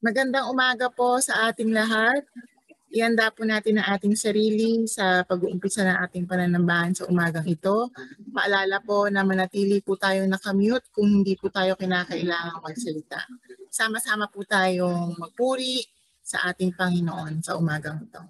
Magandang umaga po sa ating lahat. Ihanda po natin ang ating sarili sa pag-uumpisa ng ating pananambahan sa umagang ito. Paalala po na manatili po tayong nakamute kung hindi po tayo kinakailangang magsalita. Sama-sama po tayong magpuri sa ating Panginoon sa umagang ito.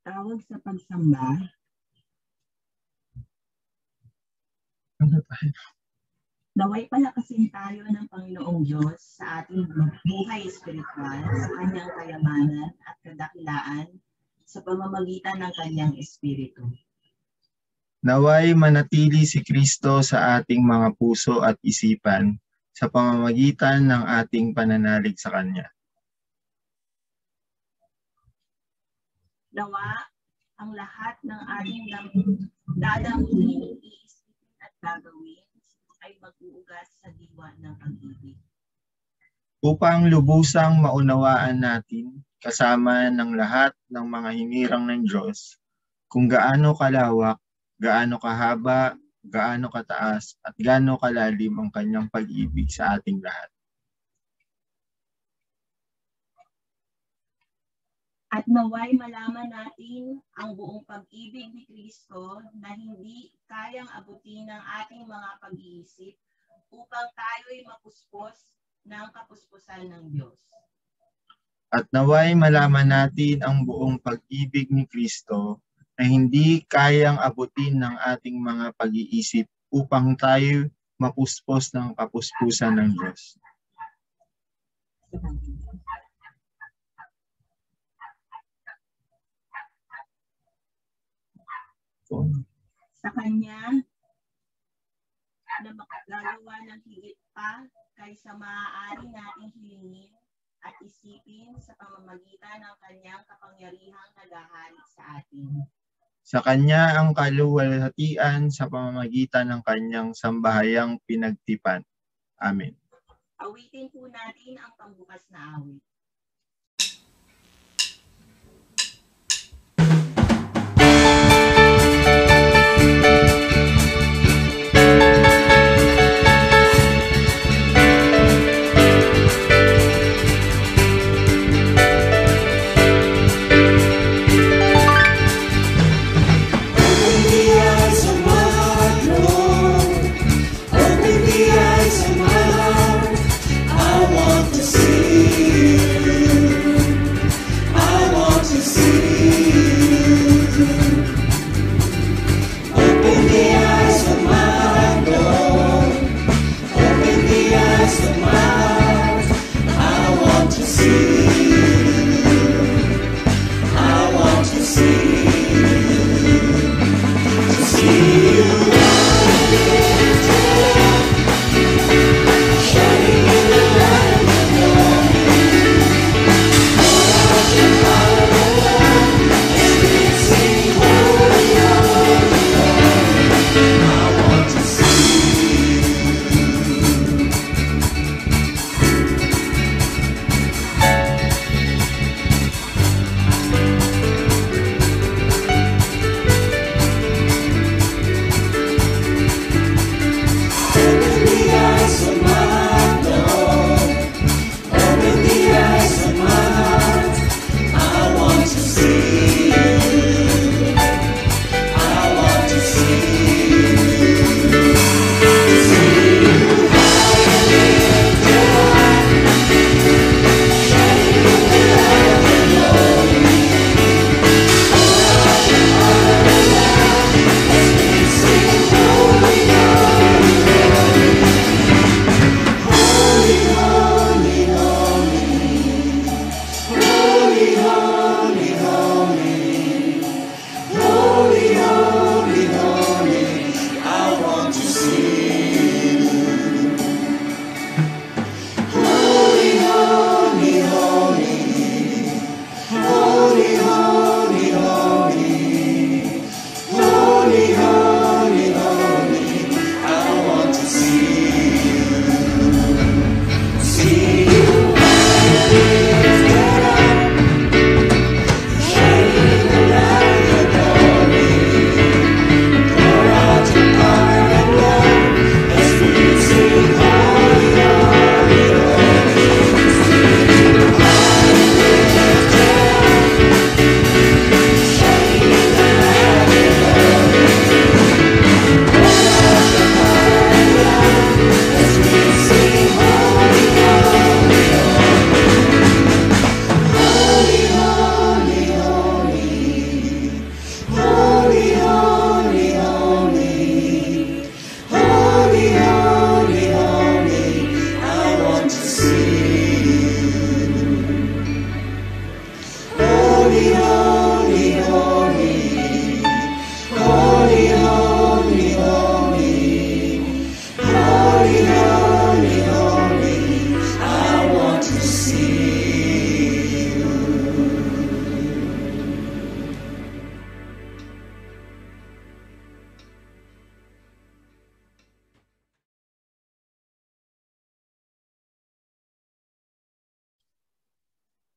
Tawag sa pagsamba. Naway palakasin tayo ng Panginoong Diyos sa ating buhay espiritual, sa kanyang kayamanan at kadakilaan sa pamamagitan ng kanyang espiritu. Naway manatili si Kristo sa ating mga puso at isipan sa pamamagitan ng ating pananalig sa Kanya. Nawa ang lahat ng ating dadamhin, iisipin at gagawin ay mag-uugas sa diwa ng pag-ibig. Upang lubusang maunawaan natin, kasama ng lahat ng mga hinirang ng Diyos, kung gaano kalawak, gaano kahaba, gaano kataas, at gaano kalalim ang kanyang pag-ibig sa ating lahat. At naway malaman natin ang buong pag-ibig ni Kristo na hindi kayang abutin ng ating mga pag-iisip upang tayo'y mapuspos ng kapuspusan ng Diyos. At naway malaman natin ang buong pag-ibig ni Kristo na hindi kayang abutin ng ating mga pag-iisip upang tayo mapuspos ng kapuspusan ng Diyos. Sa Kanya na makagagawa ng higit pa kaysa maaari nating hilingin at isipin sa pamamagitan ng Kanyang kapangyarihang naghahari sa atin. Sa Kanya ang kaluwalhatian sa pamamagitan ng Kanyang sambahayang pinagtipan. Amen. Awitin po natin ang pambukas na awit. See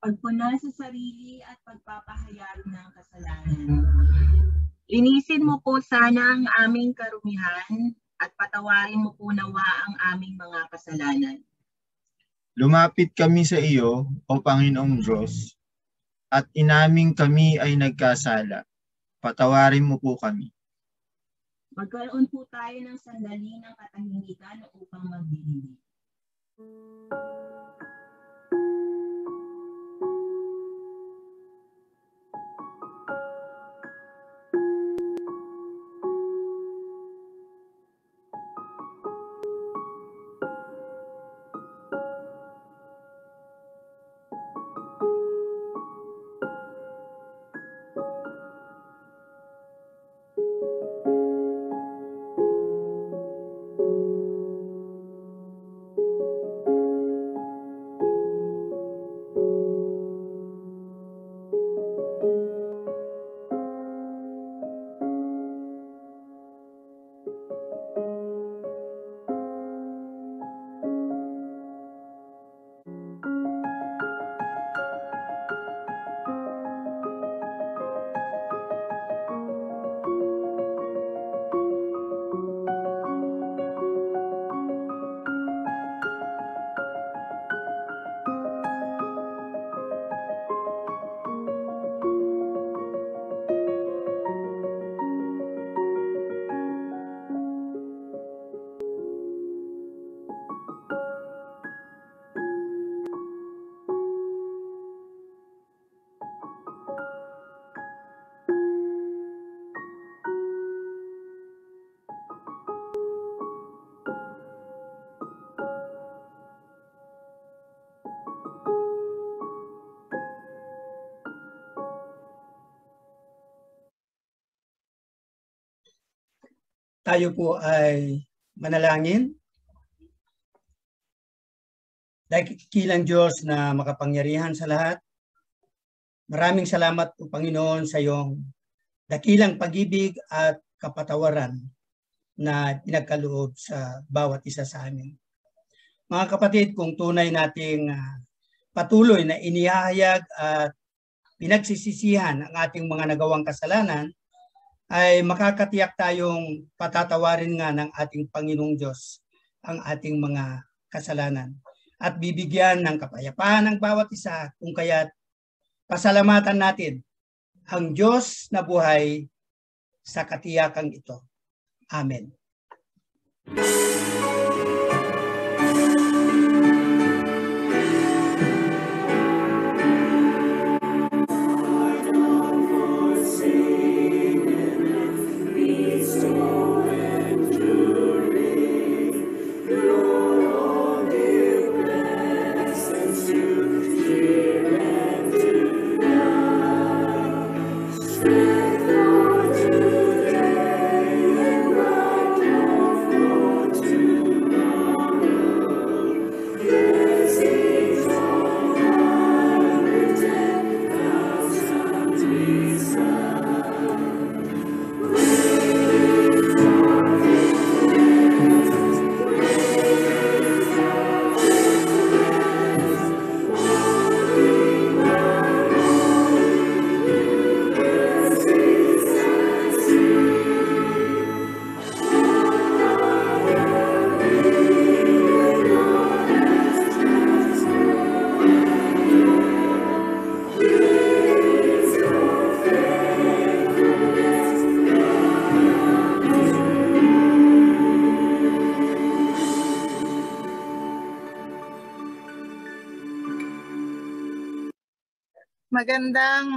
pagpuna sa sarili at pagpapahayag ng kasalanan. Linisin mo po sana ang aming karumihan at patawarin mo po nawa ang aming mga kasalanan. Lumapit kami sa iyo, O Panginoong Diyos, at inaming kami ay nagkasala. Patawarin mo po kami. Magkaroon po tayo ng sandali ng katahimikan upang magdidinig. Tayo po ay manalangin. Dakilang Diyos na makapangyarihan sa lahat, maraming salamat po Panginoon sa iyong dakilang pag-ibig at kapatawaran na pinagkaloob sa bawat isa sa amin. Mga kapatid, kung tunay nating patuloy na inihahayag at pinagsisisihan ang ating mga nagawang kasalanan, ay makakatiyak tayong patatawarin nga ng ating Panginoong Diyos ang ating mga kasalanan at bibigyan ng kapayapaan ng bawat isa, kung kaya't pasalamatan natin ang Diyos na buhay sa katiyakang ito. Amen.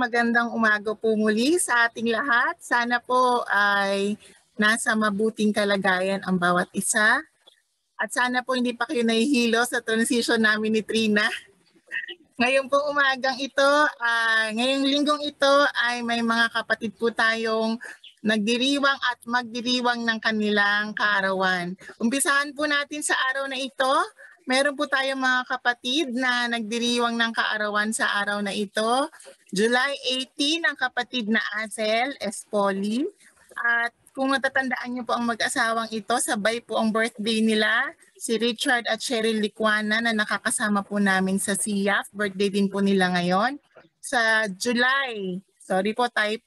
Magandang umaga po muli sa ating lahat. Sana po ay nasa mabuting kalagayan ang bawat isa. At sana po hindi pa kayo nahihilo sa transition namin ni Trina. Ngayong po umagang ito, ngayong linggong ito ay may mga kapatid po tayong nagdiriwang at magdiriwang ng kanilang kaarawan. Umpisahan po natin sa araw na ito. Meron po tayong mga kapatid na nagdiriwang ng kaarawan sa araw na ito. July 18, ang kapatid na Azel Espoli. At kung natatandaan niyo po ang mag-asawang ito, sabay po ang birthday nila, si Richard at Cheryl Licuana na nakakasama po namin sa SIAF. Birthday din po nila ngayon. Sa July, July 20,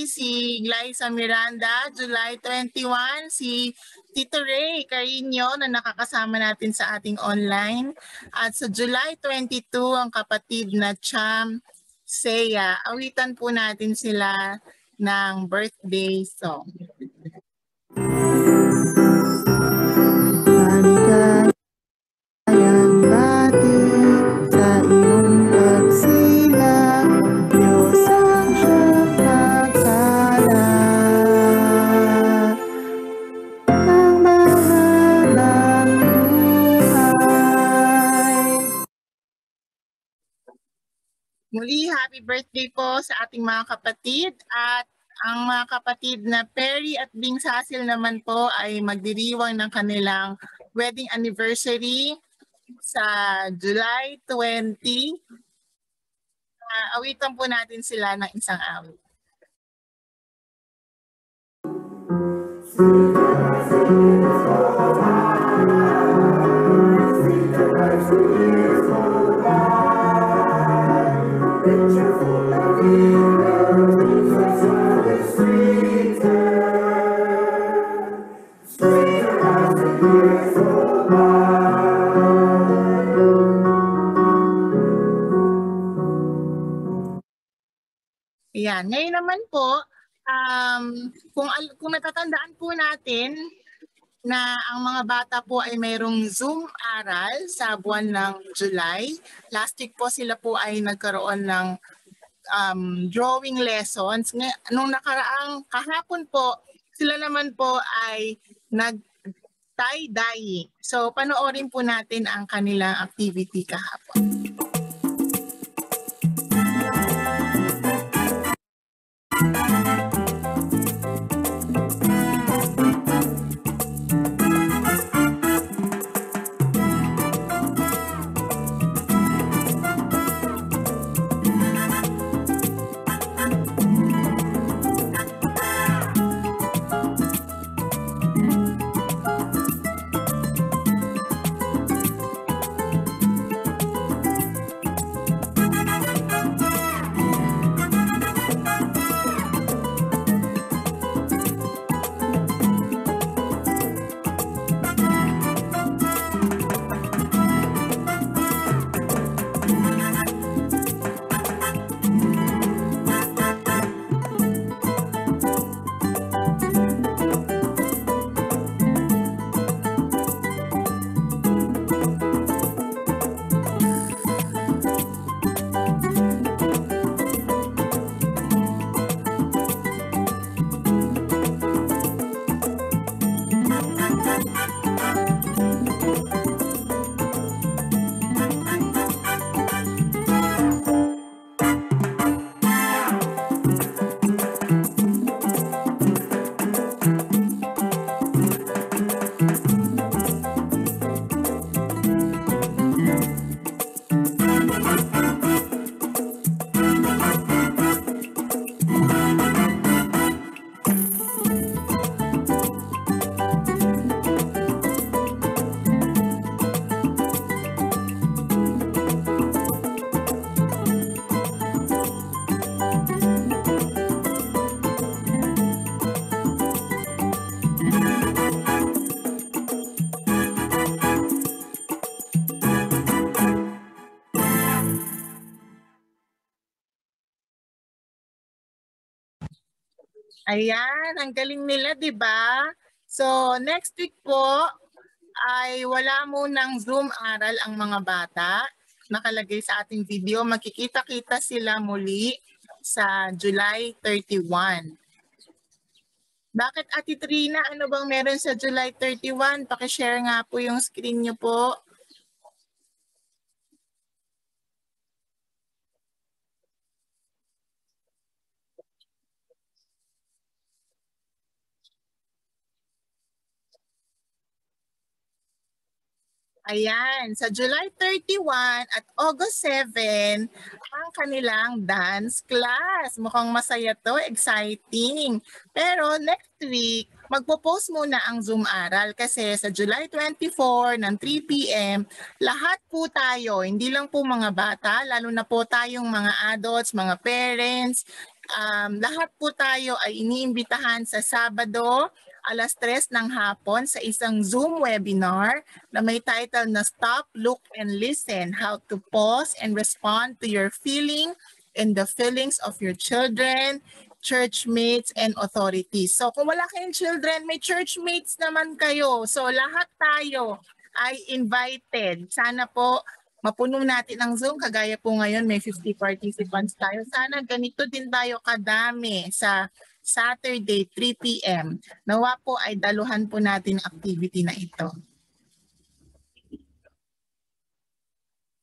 si Glyza Miranda. July 21, si Tito Ray Carino na nakakasama natin sa ating online. At sa July 22, ang kapatid na Cham Seya. Awitan po natin sila ng birthday song. Maligayang bati sa iyong pagsilang, Diyos ang siyang nagtala ng mahalang buhay. Muli, happy birthday po sa ating mga kapatid, at ang mga kapatid na Perry at Bing Sasil naman po ay magdiriwang ng kanilang wedding anniversary sa July 20. Awitan po natin sila ng isang awit. Ayan. Ngayon naman po, kung natatandaan po natin na ang mga bata po ay mayroong Zoom aral sa buwan ng July. Last week po sila po ay nagkaroon ng drawing lessons. Nung nakaraang kahapon po, sila naman po ay nag-tie-dyeing. So panoorin po natin ang kanilang activity kahapon. Ayan, ang galing nila, di ba? So, next week po ay wala munang Zoom aral ang mga bata. Nakalagay sa ating video, makikita-kita sila muli sa July 31. Bakit, Ate Trina, ano bang meron sa July 31? Pakishare nga po yung screen niyo po. Ayan, sa July 31 at August 7, ang kanilang dance class. Mukhang masaya to, exciting. Pero next week, magpo-post muna ang Zoom aral kasi sa July 24 ng 3 p.m., lahat po tayo, hindi lang po mga bata, lalo na po tayong mga adults, mga parents, lahat po tayo ay iniimbitahan sa Sabado, alas 3 ng hapon sa isang Zoom webinar na may title na Stop, Look, and Listen, How to Pause and Respond to Your Feeling and the Feelings of Your Children, Churchmates, and Authorities. So kung wala kayong children, may churchmates naman kayo. So lahat tayo ay invited. Sana po mapuno natin ang Zoom. Kagaya po ngayon may 50 participants tayo. Sana ganito din tayo kadami sa Saturday 3 p.m. Nawa po ay daluhan po natin ang activity na ito.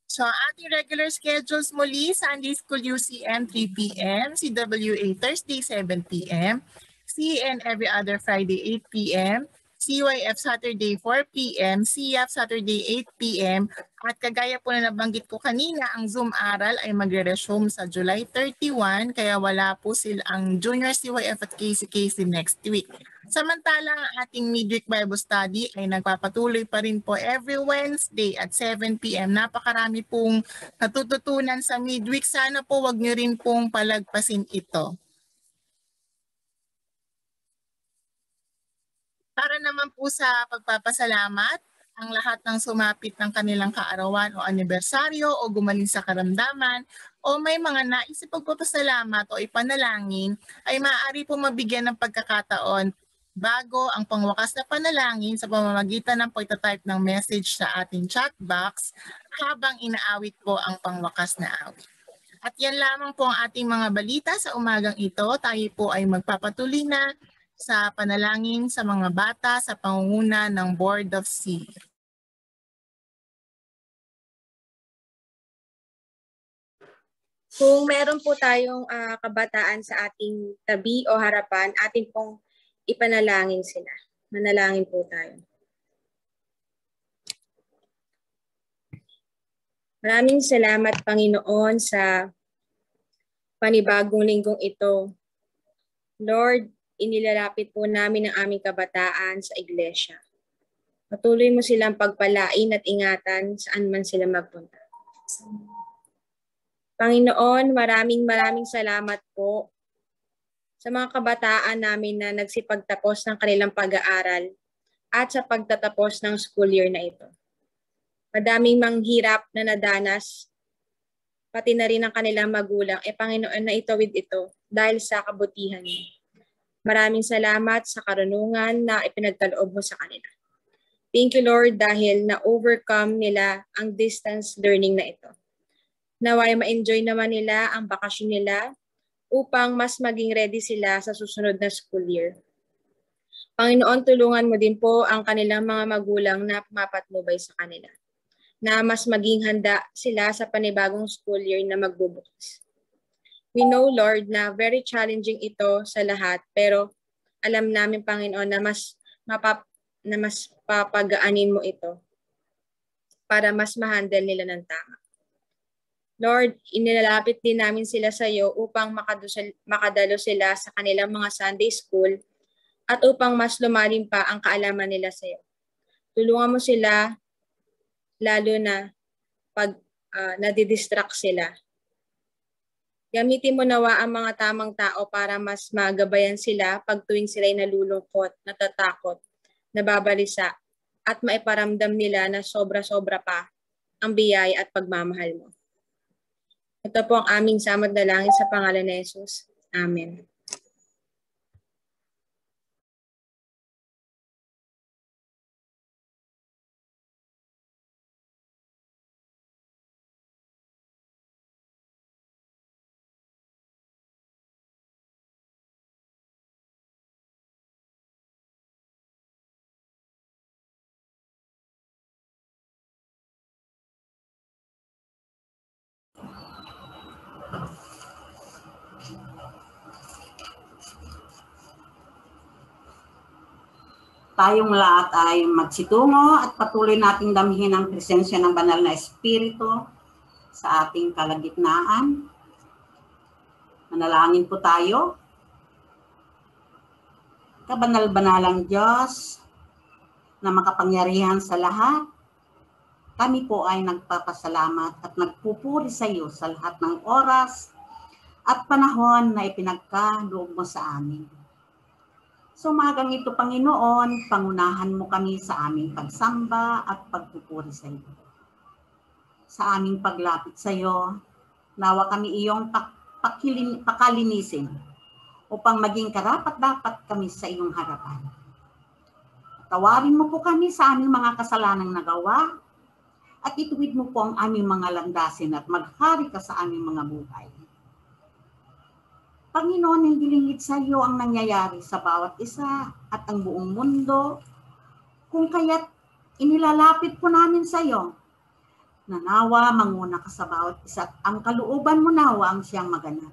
So ating regular schedules muli, Sunday School UCM 3 p.m., CWA Thursday 7 p.m., CN every other Friday 8 p.m., CYF Saturday 4 p.m., CF Saturday 8 p.m. At kagaya po na nabanggit ko kanina, ang Zoom aral ay magre-resume sa July 31 kaya wala po sila ang Junior CYF at KCKC next week. Samantalang ang ating midweek Bible study ay nagpapatuloy pa rin po every Wednesday at 7 p.m. Napakarami pong natututunan sa midweek. Sana po wag nyo rin pong palagpasin ito. Para naman po sa pagpapasalamat, ang lahat ng sumapit ng kanilang kaarawan o anibersaryo o gumaling sa karamdaman o may mga nais pagpapasalamat o ipanalangin ay maaari po mabigyan ng pagkakataon bago ang pangwakas na panalangin sa pamamagitan ng pagtatype ng message sa ating chat box habang inaawit po ang pangwakas na awit. At yan lamang po ang ating mga balita sa umagang ito. Tayo po ay magpapatuloy na sa panalangin sa mga bata sa pangunguna ng Board of C. Kung meron po tayong kabataan sa ating tabi o harapan, atin pong ipanalangin sila. Manalangin po tayo. Maraming salamat, Panginoon, sa panibagong linggong ito. Lord, inilalapit po namin ang aming kabataan sa iglesia. Patuloy mo silang pagpalain at ingatan saan man sila magpunta. Panginoon, maraming salamat po sa mga kabataan namin na nagsipagtapos ng kanilang pag-aaral at sa pagtatapos ng school year na ito. Madaming manghirap na nadanas, pati na rin ang kanilang magulang, Panginoon, na itawid ito dahil sa kabutihan niyo. Maraming salamat sa karunungan na ipinagkaloob mo sa kanila. Thank you, Lord, dahil na-overcome nila ang distance learning na ito. Naway ma-enjoy naman nila ang bakasyon nila upang mas maging ready sila sa susunod na school year. Panginoon, tulungan mo din po ang kanilang mga magulang na mapatnubay sa kanila, na mas maging handa sila sa panibagong school year na magbubukas. We know, Lord, na very challenging ito sa lahat, pero alam namin, Panginoon, na mas papagaanin mo ito para mas ma-handle nila ng tama. Lord, inilalapit din namin sila sa iyo upang makadalo sila sa kanilang mga Sunday school at upang mas lumalim pa ang kaalaman nila sa iyo. Tulungan mo sila lalo na pag nadidistract sila. Gamitin mo nawa ang mga tamang tao para mas magabayan sila pag tuwing sila'y nalulungkot, natatakot, nababalisa, at maiparamdam nila na sobra-sobra pa ang biyaya at pagmamahal mo. Ito po ang aming samad na langit sa pangalan ni Jesus. Amen. Tayong lahat ay magsitungo at patuloy nating damhin ang presensya ng banal na Espiritu sa ating kalagitnaan. Manalangin po tayo. Kabanal-banalang Diyos na makapangyarihan sa lahat, kami po ay nagpapasalamat at nagpupuri sa iyo sa lahat ng oras at panahon na ipinagkaloob mo sa amin. So umagang ito, Panginoon, pangunahan mo kami sa aming pagsamba at pagpupuri sa iyo. Sa aming paglapit sa iyo, nawa kami iyong pakalinisin upang maging karapat-dapat kami sa iyong harapan. Tawarin mo po kami sa aming mga kasalanang nagawa at ituwid mo po ang aming mga landasin at maghari ka sa aming mga buhay. Panginoon, hindi lingid sa iyo ang nangyayari sa bawat isa at ang buong mundo, kung kaya't inilalapit po namin sa iyo, na nawa manguna ka sa bawat isa at ang kalooban mo nawa ang siyang maganap.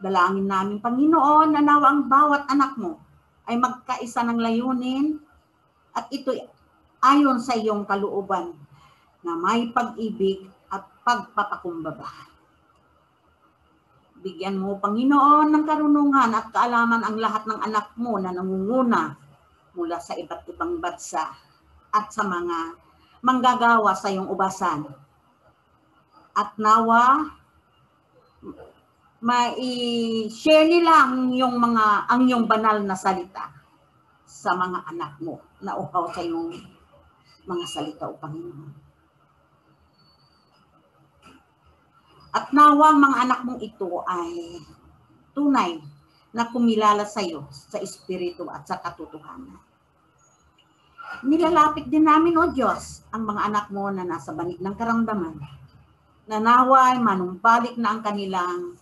Dalangin namin, Panginoon, na nawa ang bawat anak mo ay magkaisa ng layunin at ito ayon sa iyong kalooban na may pag-ibig at pagpapakumbaba. Bigyan mo, Panginoon, ng karunungan at kaalaman ang lahat ng anak mo na nangunguna mula sa iba't ibang bansa at sa mga manggagawa sa iyong ubasan. At nawa, mai-share nila ang iyong banal na salita sa mga anak mo na uhaw sa iyong mga salita, o Panginoon. At nawa ang mga anak mong ito ay tunay na kumilala sa iyo sa Espiritu at sa katotohanan. Nilalapit din namin, O Diyos, ang mga anak mo na nasa banig ng karamdaman, na nawa ay manumbalik na ang kanilang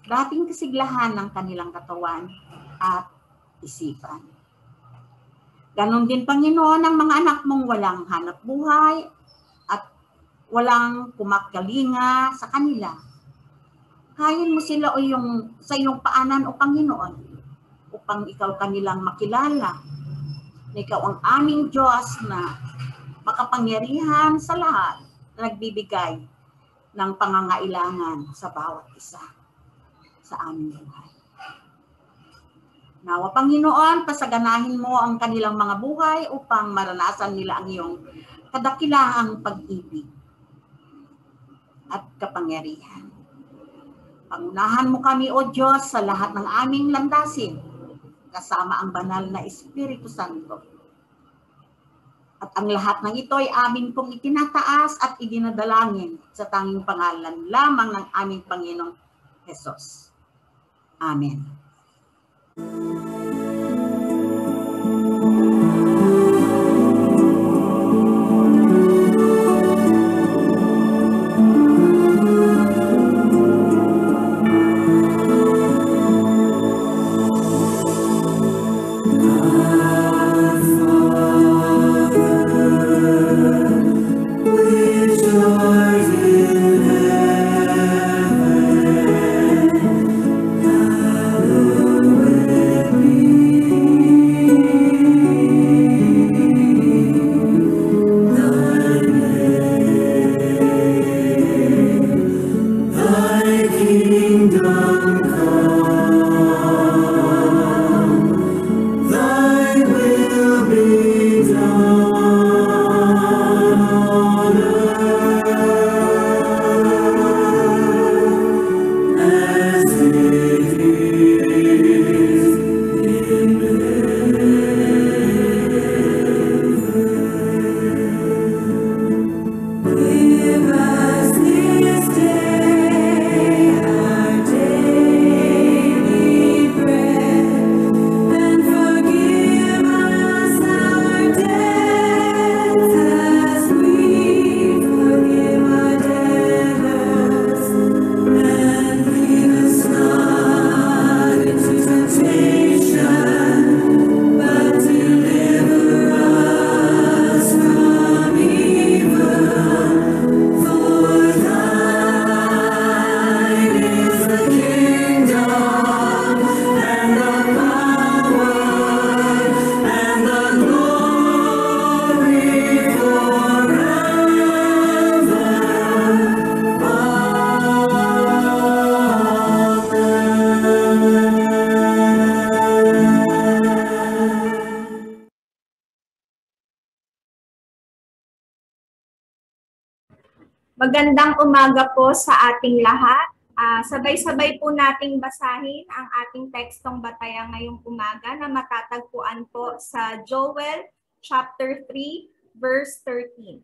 dating kasiglahan ng kanilang katawan at isipan. Ganon din, Panginoon, ang mga anak mong walang hanap buhay at walang kumakalinga sa kanila. Kayan mo sila sa iyong paanan, O Panginoon, upang ikaw kanilang makilala na ikaw ang aming Diyos na makapangyarihan sa lahat na nagbibigay ng pangangailangan sa bawat isa sa aming buhay. Nawa, Panginoon, pasaganahin mo ang kanilang mga buhay upang maranasan nila ang iyong kadakilahang pag-ibig at kapangyarihan. Pangunahan mo kami, O Diyos, sa lahat ng aming landasin, kasama ang banal na Espiritu Santo. At ang lahat ng ito ay amin pong itinataas at idinadalangin sa tanging pangalan lamang ng aming Panginoong Hesus. Amen. Be Magandang umaga po sa ating lahat. Sabay-sabay po nating basahin ang ating tekstong batayan ngayong umaga na matatagpuan po sa Joel chapter 3 verse 13.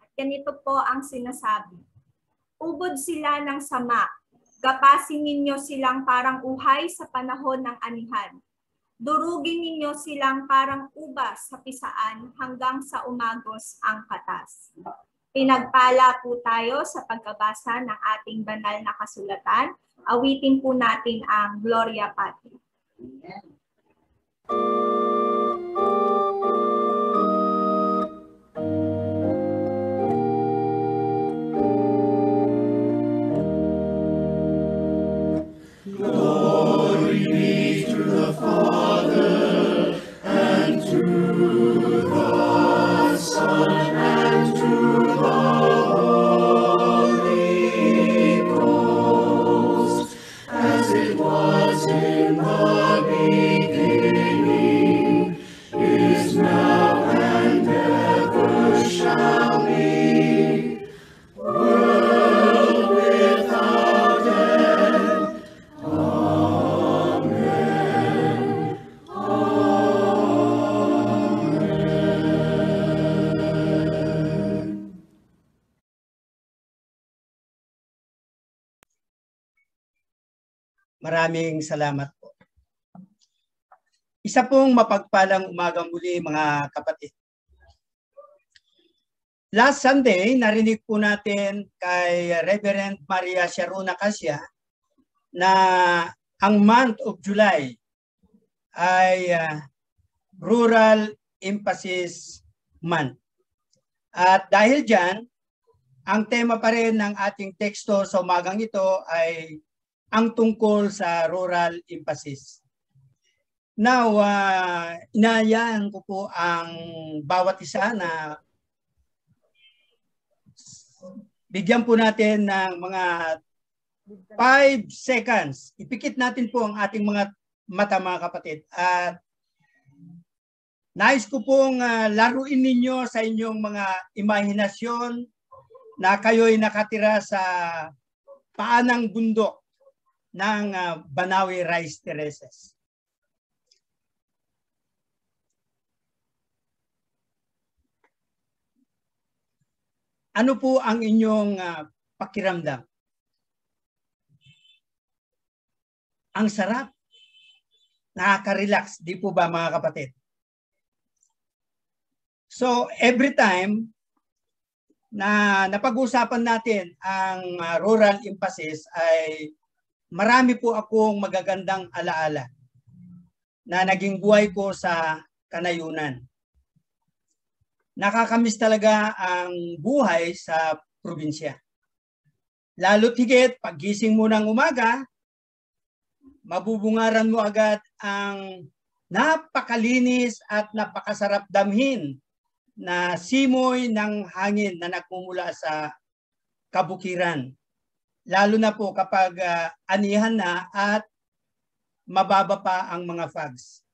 At ganito po ang sinasabi. Ubod sila ng sama, gapasin ninyo silang parang uhay sa panahon ng anihan. Durugin ninyo silang parang ubas sa pisaan hanggang sa umagos ang katas. Pinagpala po tayo sa pagkabasa ng ating banal na kasulatan. Awitin po natin ang Gloria Patri. Maraming salamat po. Isa pong mapagpalang umagang muli mga kapatid. Last Sunday, narinig po natin kay Reverend Maria Sharuna Cassia na ang month of July ay Rural Emphasis Month. At dahil dyan, ang tema pa rin ng ating teksto sa umagang ito ay ang tungkol sa rural emphasis. Now, inayaan ko po ang bawat isa na bigyan po natin ng mga 5 seconds. Ipikit natin po ang ating mga mata mga kapatid. At nais ko pong laruin ninyo sa inyong mga imahinasyon na kayo'y nakatira sa paanang bundok ng Banawi Rice Terraces. Ano po ang inyong pakiramdam? Ang sarap. Nakaka-relax, di po ba mga kapatid? So every time na napag-usapan natin ang rural emphasis ay marami po akong magagandang alaala na naging buhay ko sa kanayunan. Nakakamiss talaga ang buhay sa probinsya. Lalo't higit, paggising mo ng umaga, mabubungaran mo agad ang napakalinis at napakasarap damhin na simoy ng hangin na nagmumula sa kabukiran. Lalo na po kapag anihan na at mababa pa ang mga fogs.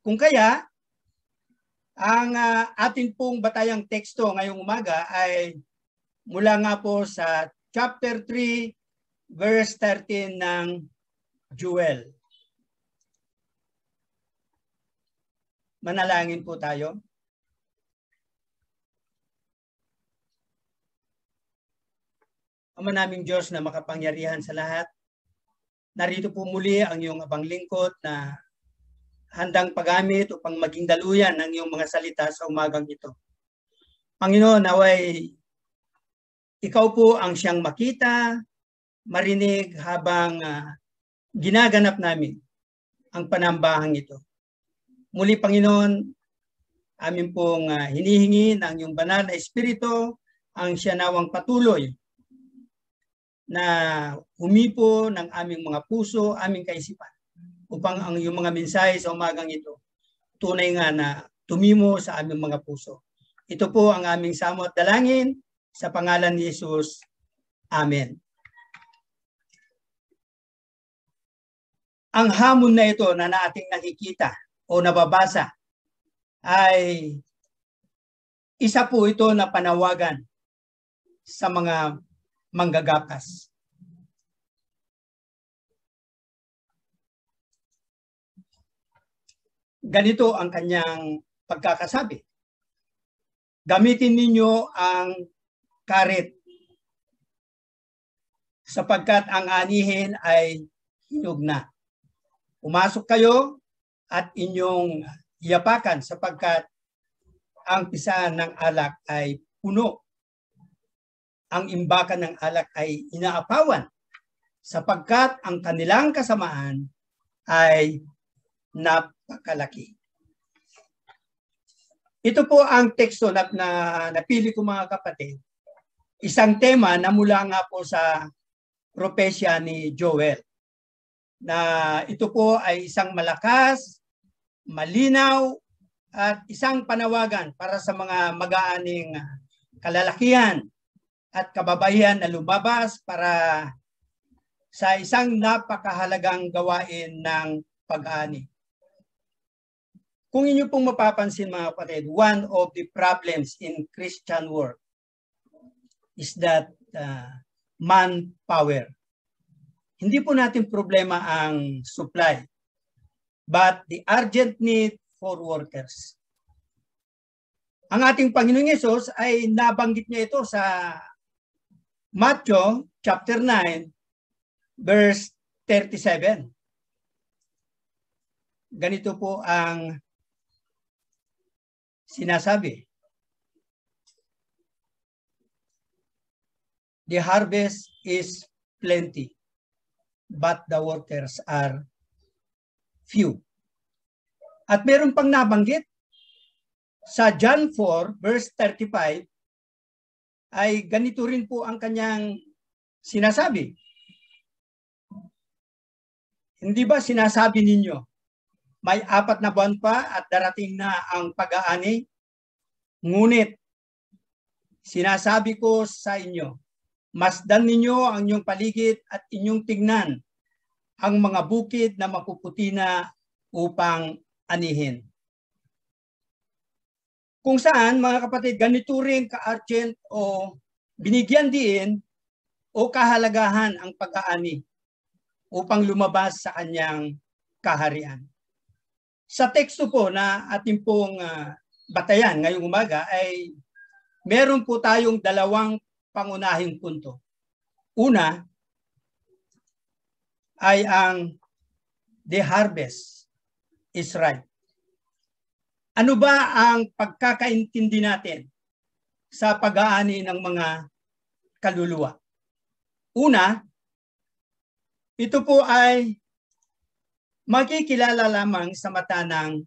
Kung kaya, ang ating pong batayang teksto ngayong umaga ay mula nga po sa chapter 3, verse 13 ng Joel. Manalangin po tayo. Ama naming Diyos na makapangyarihan sa lahat, narito po muli ang iyong abang lingkod na handang paggamit upang maging daluyan ng iyong mga salita sa umagang ito. Panginoon, naway ikaw po ang siyang makita, marinig habang ginaganap namin ang panambahang ito. Muli Panginoon, amin pong hinihingi ng iyong banal na Espiritu ang siya nawang patuloy na humipo ng aming mga puso, aming kaisipan, upang ang iyong mga mensahe sa umagang ito tunay nga na tumimo sa aming mga puso. Ito po ang aming samo at dalangin sa pangalan ni Jesus. Amen. Ang hamon na ito na ating nakikita o nababasa ay isa po ito na panawagan sa mga manggagapas. Ganito ang kanyang pagkakasabi. Gamitin ninyo ang karet sapagkat ang anihin ay hinog na. Pumasok kayo at inyong yapakan sapagkat ang pisaan ng alak ay puno. Ang imbakan ng alak ay inaapawan sapagkat ang kanilang kasamaan ay napakalaki. Ito po ang teksto na napili ko mga kapatid. Isang tema na mula nga po sa propesya ni Joel. Na ito po ay isang malakas, malinaw, at isang panawagan para sa mga mag-aaning kalalakihan at kababaihan na lumabas para sa isang napakahalagang gawain ng pag-aani. Kung inyo pong mapapansin mga kapatid, one of the problems in Christian work is that manpower. Hindi po natin problema ang supply, but the urgent need for workers. Ang ating Panginoong Yesus ay nabanggit niya ito sa Matthew chapter 9 verse 37. Ganito po ang sinasabi. The harvest is plenty, but the workers are few. At meron pang nabanggit sa John 4 verse 35 ay ganito rin po ang kanyang sinasabi. Hindi ba sinasabi ninyo, may 4 na buwan pa at darating na ang pag-aani? Ngunit sinasabi ko sa inyo, masdan ninyo ang inyong paligid at inyong tignan ang mga bukid na mapuputi na upang anihin. Kung saan, mga kapatid, ganito rin ka-urgent o binigyan diin o kahalagahan ang pag-aani upang lumabas sa kanyang kaharian. Sa teksto po na ating pong batayan ngayong umaga ay meron po tayong 2 pangunahing punto. Una ay ang the harvest is ripe. Ano ba ang pagkakaintindi natin sa pag-aani ng mga kaluluwa? Una, ito po ay makikilala lamang sa mata ng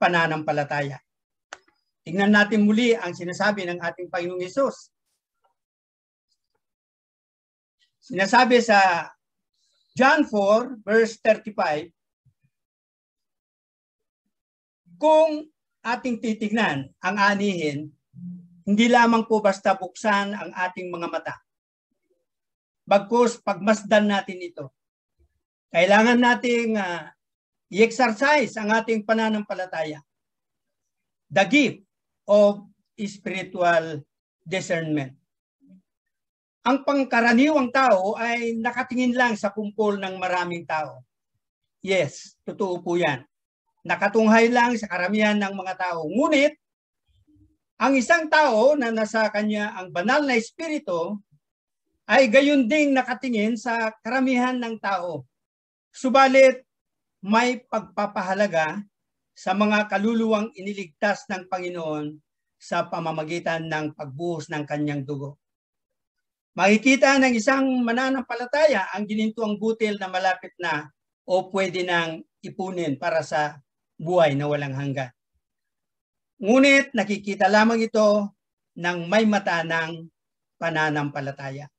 pananampalataya. Tingnan natin muli ang sinasabi ng ating Panginoong Hesus. Sinasabi sa John 4 verse 35, kung ating titignan ang anihin, hindi lamang po basta buksan ang ating mga mata. Bagkus pagmasdan natin ito. Kailangan nating i-exercise ang ating pananampalataya. The gift of spiritual discernment. Ang pangkaraniwang tao ay nakatingin lang sa kumpol ng maraming tao. Yes, totoo po yan. Nakatunghay lang sa karamihan ng mga tao. Ngunit, ang isang tao na nasa kanya ang banal na espiritu ay gayon ding nakatingin sa karamihan ng tao. Subalit, may pagpapahalaga sa mga kaluluwang iniligtas ng Panginoon sa pamamagitan ng pagbuhos ng kanyang dugo. Makikita ng isang mananampalataya ang ginintuang butil na malapit na o pwede nang ipunin para sa buhay na walang hanggan. Ngunit nakikita lamang ito ng may mata ng pananampalataya.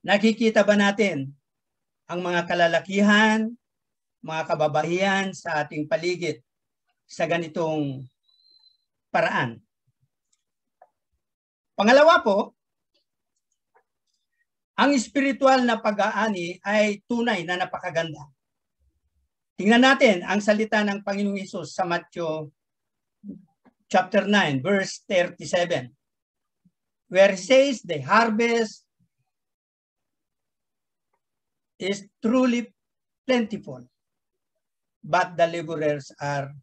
Nakikita ba natin ang mga kalalakihan, mga kababaihan sa ating paligid sa ganitong paraan? Pangalawa po, ang espiritual na pag-aani ay tunay na napakaganda. Tingnan natin ang salita ng Panginoong Hesus sa Matthew chapter 9, verse 37, where it says the harvest is truly plentiful, but the laborers are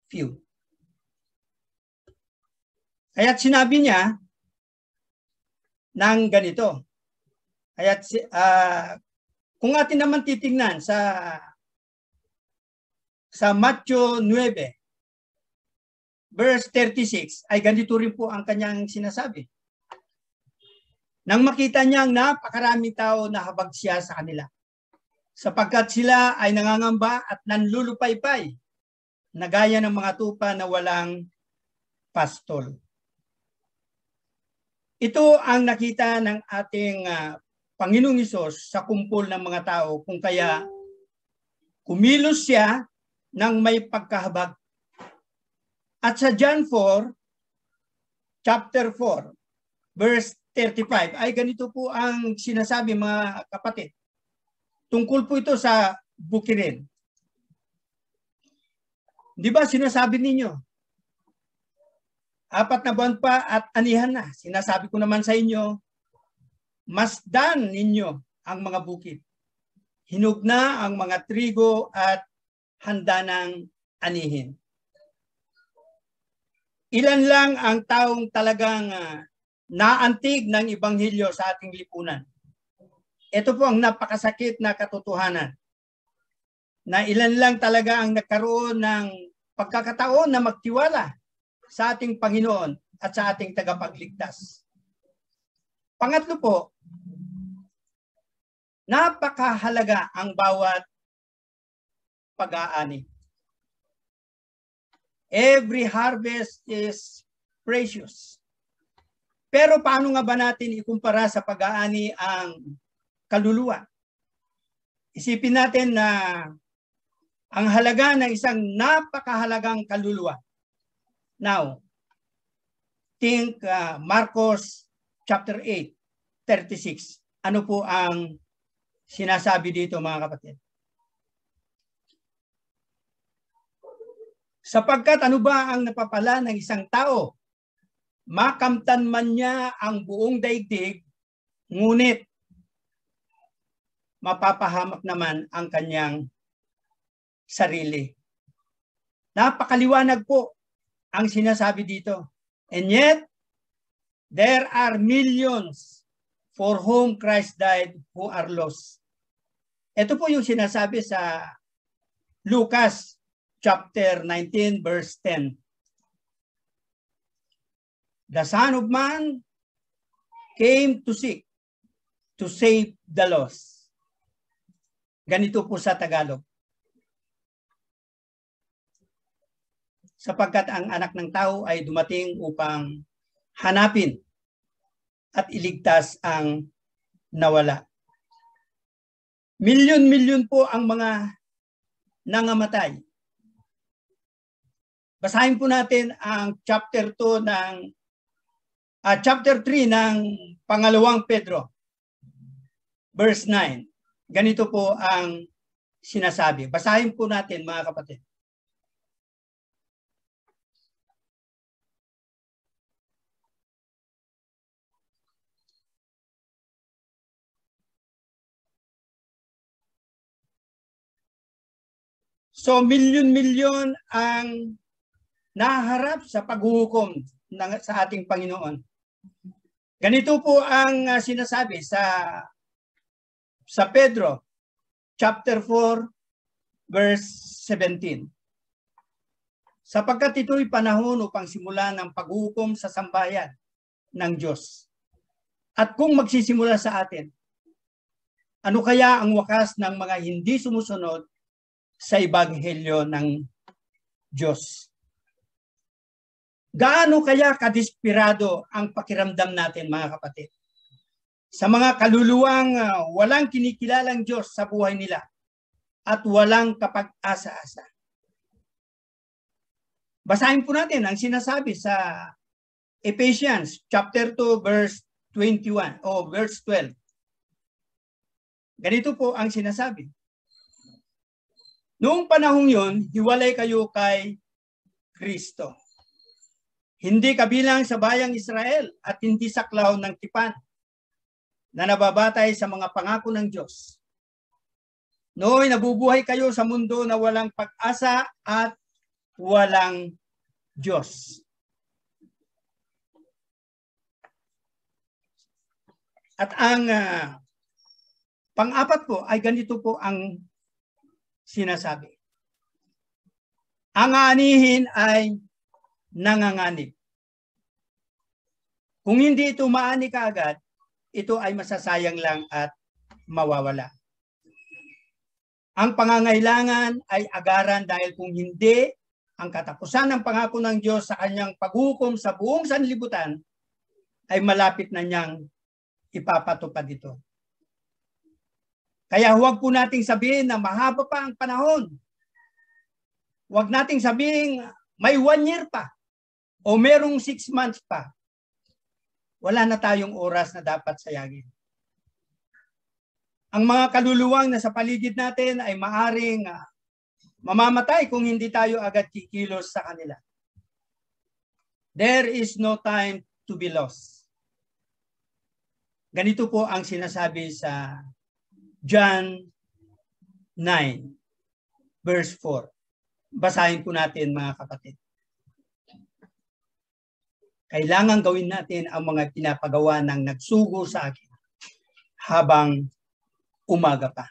few. Kaya't sinabi niya ng ganito. Kaya't kung atin naman titingnan sa Matthew 9, verse 36, ay ganito rin po ang kanyang sinasabi. Nang makita niya ang napakaraming tao na habag siya sa kanila, sapagkat sila ay nangangamba at nanlulupaypay, na gaya ng mga tupa na walang pastol. Ito ang nakita ng ating Panginoong Hesus sa kumpol ng mga tao, kung kaya kumilos siya ng may pagkahabag. At sa John 4, chapter 4, verse 35, ay ganito po ang sinasabi, mga kapatid. Tungkol po ito sa bukirin. Di ba sinasabi ninyo, 4 na buwan pa at anihan na. Sinasabi ko naman sa inyo, masdan ninyo ang mga bukid. Hinog na ang mga trigo at handa ng anihin. Ilan lang ang taong talagang naantig ng Ebanghelyo sa ating lipunan. Ito po ang napakasakit na katotohanan. Na ilan lang talaga ang nagkaroon ng pagkakataon na magtiwala sa ating Panginoon at sa ating tagapagligtas. Pangatlo po, napakahalaga ang bawat pag-aani. Every harvest is precious. Pero paano nga ba natin ikumpara sa pag-aani ang kaluluwa? Isipin natin na ang halaga ng isang napakahalagang kaluluwa. Now, think Marcos chapter 8, 36. Ano po ang sinasabi dito, mga kapatid? Sapagkat ano ba ang napapala ng isang tao? Makamtan man niya ang buong daigdig, ngunit mapapahamak naman ang kanyang sarili. Napakaliwanag po ang sinasabi dito. And yet, there are millions for whom Christ died who are lost. Ito po yung sinasabi sa Lucas chapter 19 verse 10. The Son of Man came to seek, to save the lost. Ganito po sa Tagalog. Sapagkat ang anak ng tao ay dumating upang hanapin at iligtas ang nawala. Milyon-milyon po ang mga nangamatay. Basahin po natin ang chapter 2 ng chapter 3 ng pangalawang Pedro, verse 9. Ganito po ang sinasabi. Basahin po natin, mga kapatid. So, milyon-milyon ang naharap sa paghuhukom sa ating Panginoon. Ganito po ang sinasabi sa Pedro, chapter 4, verse 17. Sapagkat ito'y panahon upang simulan ang paghuhukom sa sambayan ng Diyos. At kung magsisimula sa atin, ano kaya ang wakas ng mga hindi sumusunod sa Ebanghelyo ng Diyos? Gaano kaya kadesperado ang pakiramdam natin, mga kapatid? Sa mga kaluluwang walang kinikilalang Diyos sa buhay nila at walang kapag-asa-asa. Basahin po natin ang sinasabi sa Ephesians chapter 2 verse 21 o verse 12. Ganito po ang sinasabi. Noong panahong yon, hiwalay kayo kay Kristo. hindi kabilang sa bayang Israel at hindi saklaw ng tipan na nababatay sa mga pangako ng Diyos. Nooy nabubuhay kayo sa mundo na walang pag-asa at walang Diyos. At ang pang-apat po ay ganito po ang sinasabi. Ang aanihin ay nanganganib. Kung hindi ito maani kaagad, ito ay masasayang lang at mawawala. Ang pangangailangan ay agaran dahil kung hindi, ang katapusan ng pangako ng Diyos sa kanyang paghukom sa buong sanlibutan ay malapit na niyang ipapatupad ito. Kaya huwag po nating sabihin na mahaba pa ang panahon. Huwag nating sabihin may 1 year pa o merong 6 months pa. Wala na tayong oras na dapat sayangin. Ang mga kaluluwang na sa paligid natin ay maaring mamamatay kung hindi tayo agad kikilos sa kanila. There is no time to be lost. Ganito po ang sinasabi sa John 9, verse 4. Basahin po natin mga kapatid. Kailangan gawin natin ang mga pinapagawa ng nagsugo sa akin habang umaga pa.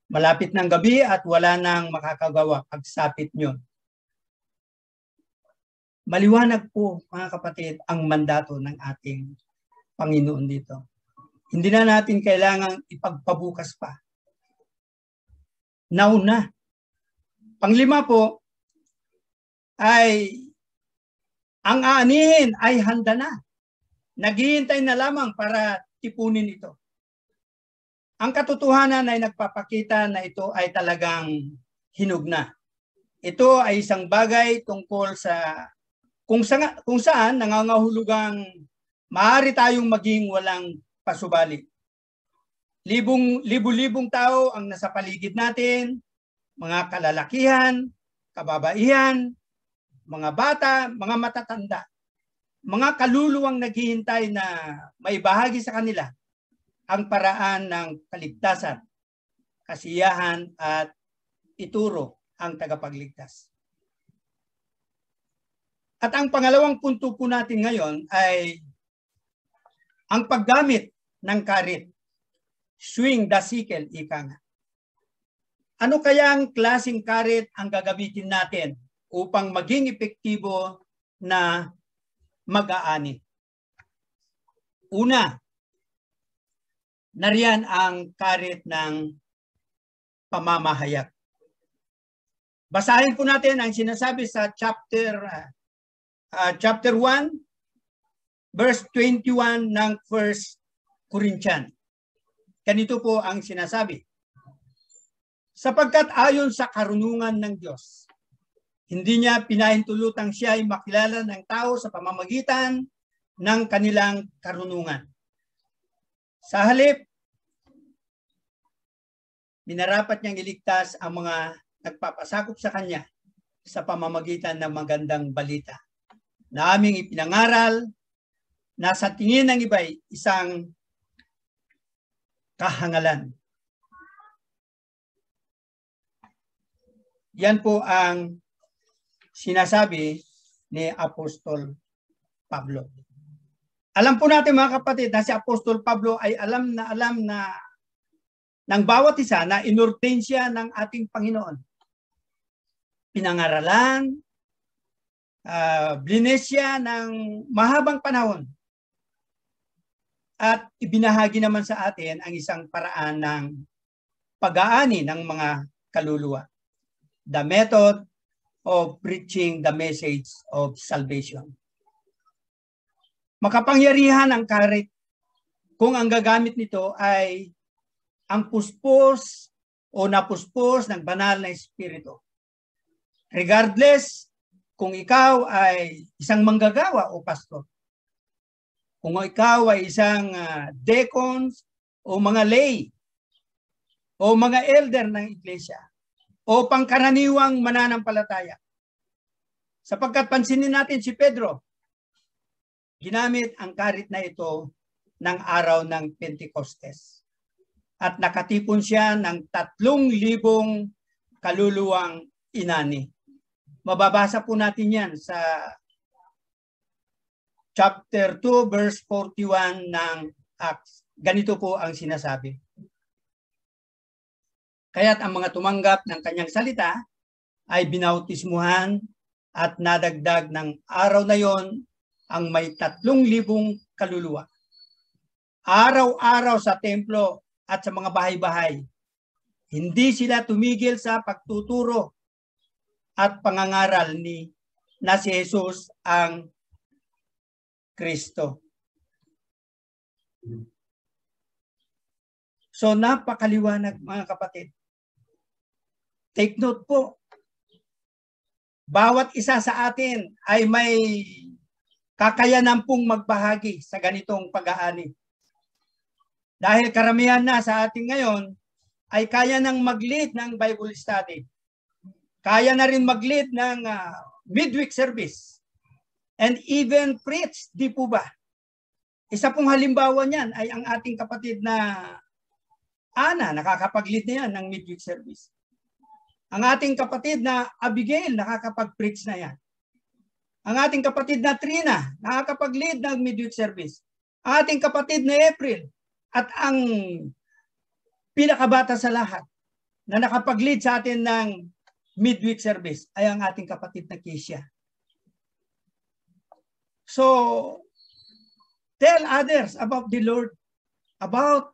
Malapit ng gabi at wala nang makakagawa pagsapit nyo. Maliwanag po mga kapatid ang mandato ng ating Panginoon dito. Hindi na natin kailangang ipagpabukas pa. Nauna. Panglima po ay ang aanihin ay handa na. Naghihintay na lamang para tipunin ito. Ang katotohanan ay nagpapakita na ito ay talagang hinog na. Ito ay isang bagay tungkol sa kung saan nangangahulugang maaari tayong maging walang pasubali. Libu-libong tao ang nasa paligid natin, mga kalalakihan, kababaihan, mga bata, mga matatanda, mga kaluluwang naghihintay na may bahagi sa kanila ang paraan ng kaligtasan, kasiyahan at ituro ang tagapagligtas. At ang pangalawang punto po natin ngayon ay ang paggamit ng karit. Swing the sickle, ika nga. Ano kaya ang klaseng karit ang gagamitin natin upang maging epektibo na mag-aani? Una, nariyan ang karit ng pamamahayag. Basahin po natin ang sinasabi sa chapter 1, verse 21 ng 1 Corinthians. Ganito po ang sinasabi. Sapagkat ayon sa karunungan ng Diyos, hindi niya pinahintulutang siya ay makilala ng tao sa pamamagitan ng kanilang karunungan. Sa halip, minarapat niyang iligtas ang mga nagpapasakop sa kanya sa pamamagitan ng magandang balita na aming ipinangaral na sa tingin ng iba'y isang kahangalan. Yan po ang sinasabi ni Apostol Pablo. Alam po natin mga kapatid na si Apostol Pablo ay alam na ng bawat isa na inordain siya ng ating Panginoon. Pinangaralan, blines siya ng mahabang panahon. At ibinahagi naman sa atin ang isang paraan ng pag-aani ng mga kaluluwa. The method of preaching the message of salvation. Makapangyarihan ang karit kung ang gagamit nito ay ang puspos o napuspos ng banal na espiritu. Regardless kung ikaw ay isang manggagawa o pastor, kung ikaw ay isang deacons o mga lay o mga elder ng iglesia o pangkaraniwang mananampalataya. Sapagkat pansinin natin si Pedro, ginamit ang karit na ito ng araw ng Pentecostes. At nakatipon siya ng 3,000 kaluluwang inani. Mababasa po natin yan sa chapter 2, verse 41 ng Acts. Ganito po ang sinasabi. Kaya't ang mga tumanggap ng kanyang salita ay binautismuhan at nadagdag ng araw na yon ang may 3,000 kaluluwa. Araw-araw sa templo at sa mga bahay-bahay, hindi sila tumigil sa pagtuturo at pangangaral na si Jesus ang Kristo. So napakaliwanag mga kapatid. Take note po. Bawat isa sa atin ay may kakayanan pong magbahagi sa ganitong pag-aani. Dahil karamihan na sa atin ngayon ay kaya nang mag-lead ng Bible study. Kaya na rin mag-lead ng midweek service. And even preach, di po ba? Isa pong halimbawa niyan ay ang ating kapatid na Ana, nakakapag-lead na yan ng midweek service. Ang ating kapatid na Abigail, nakakapag-preach na yan. Ang ating kapatid na Trina, nakakapag-lead ng midweek service. Ang ating kapatid na April, at ang pinakabata sa lahat na nakapag-lead sa atin ng midweek service ay ang ating kapatid na Keisha. So, tell others about the Lord, about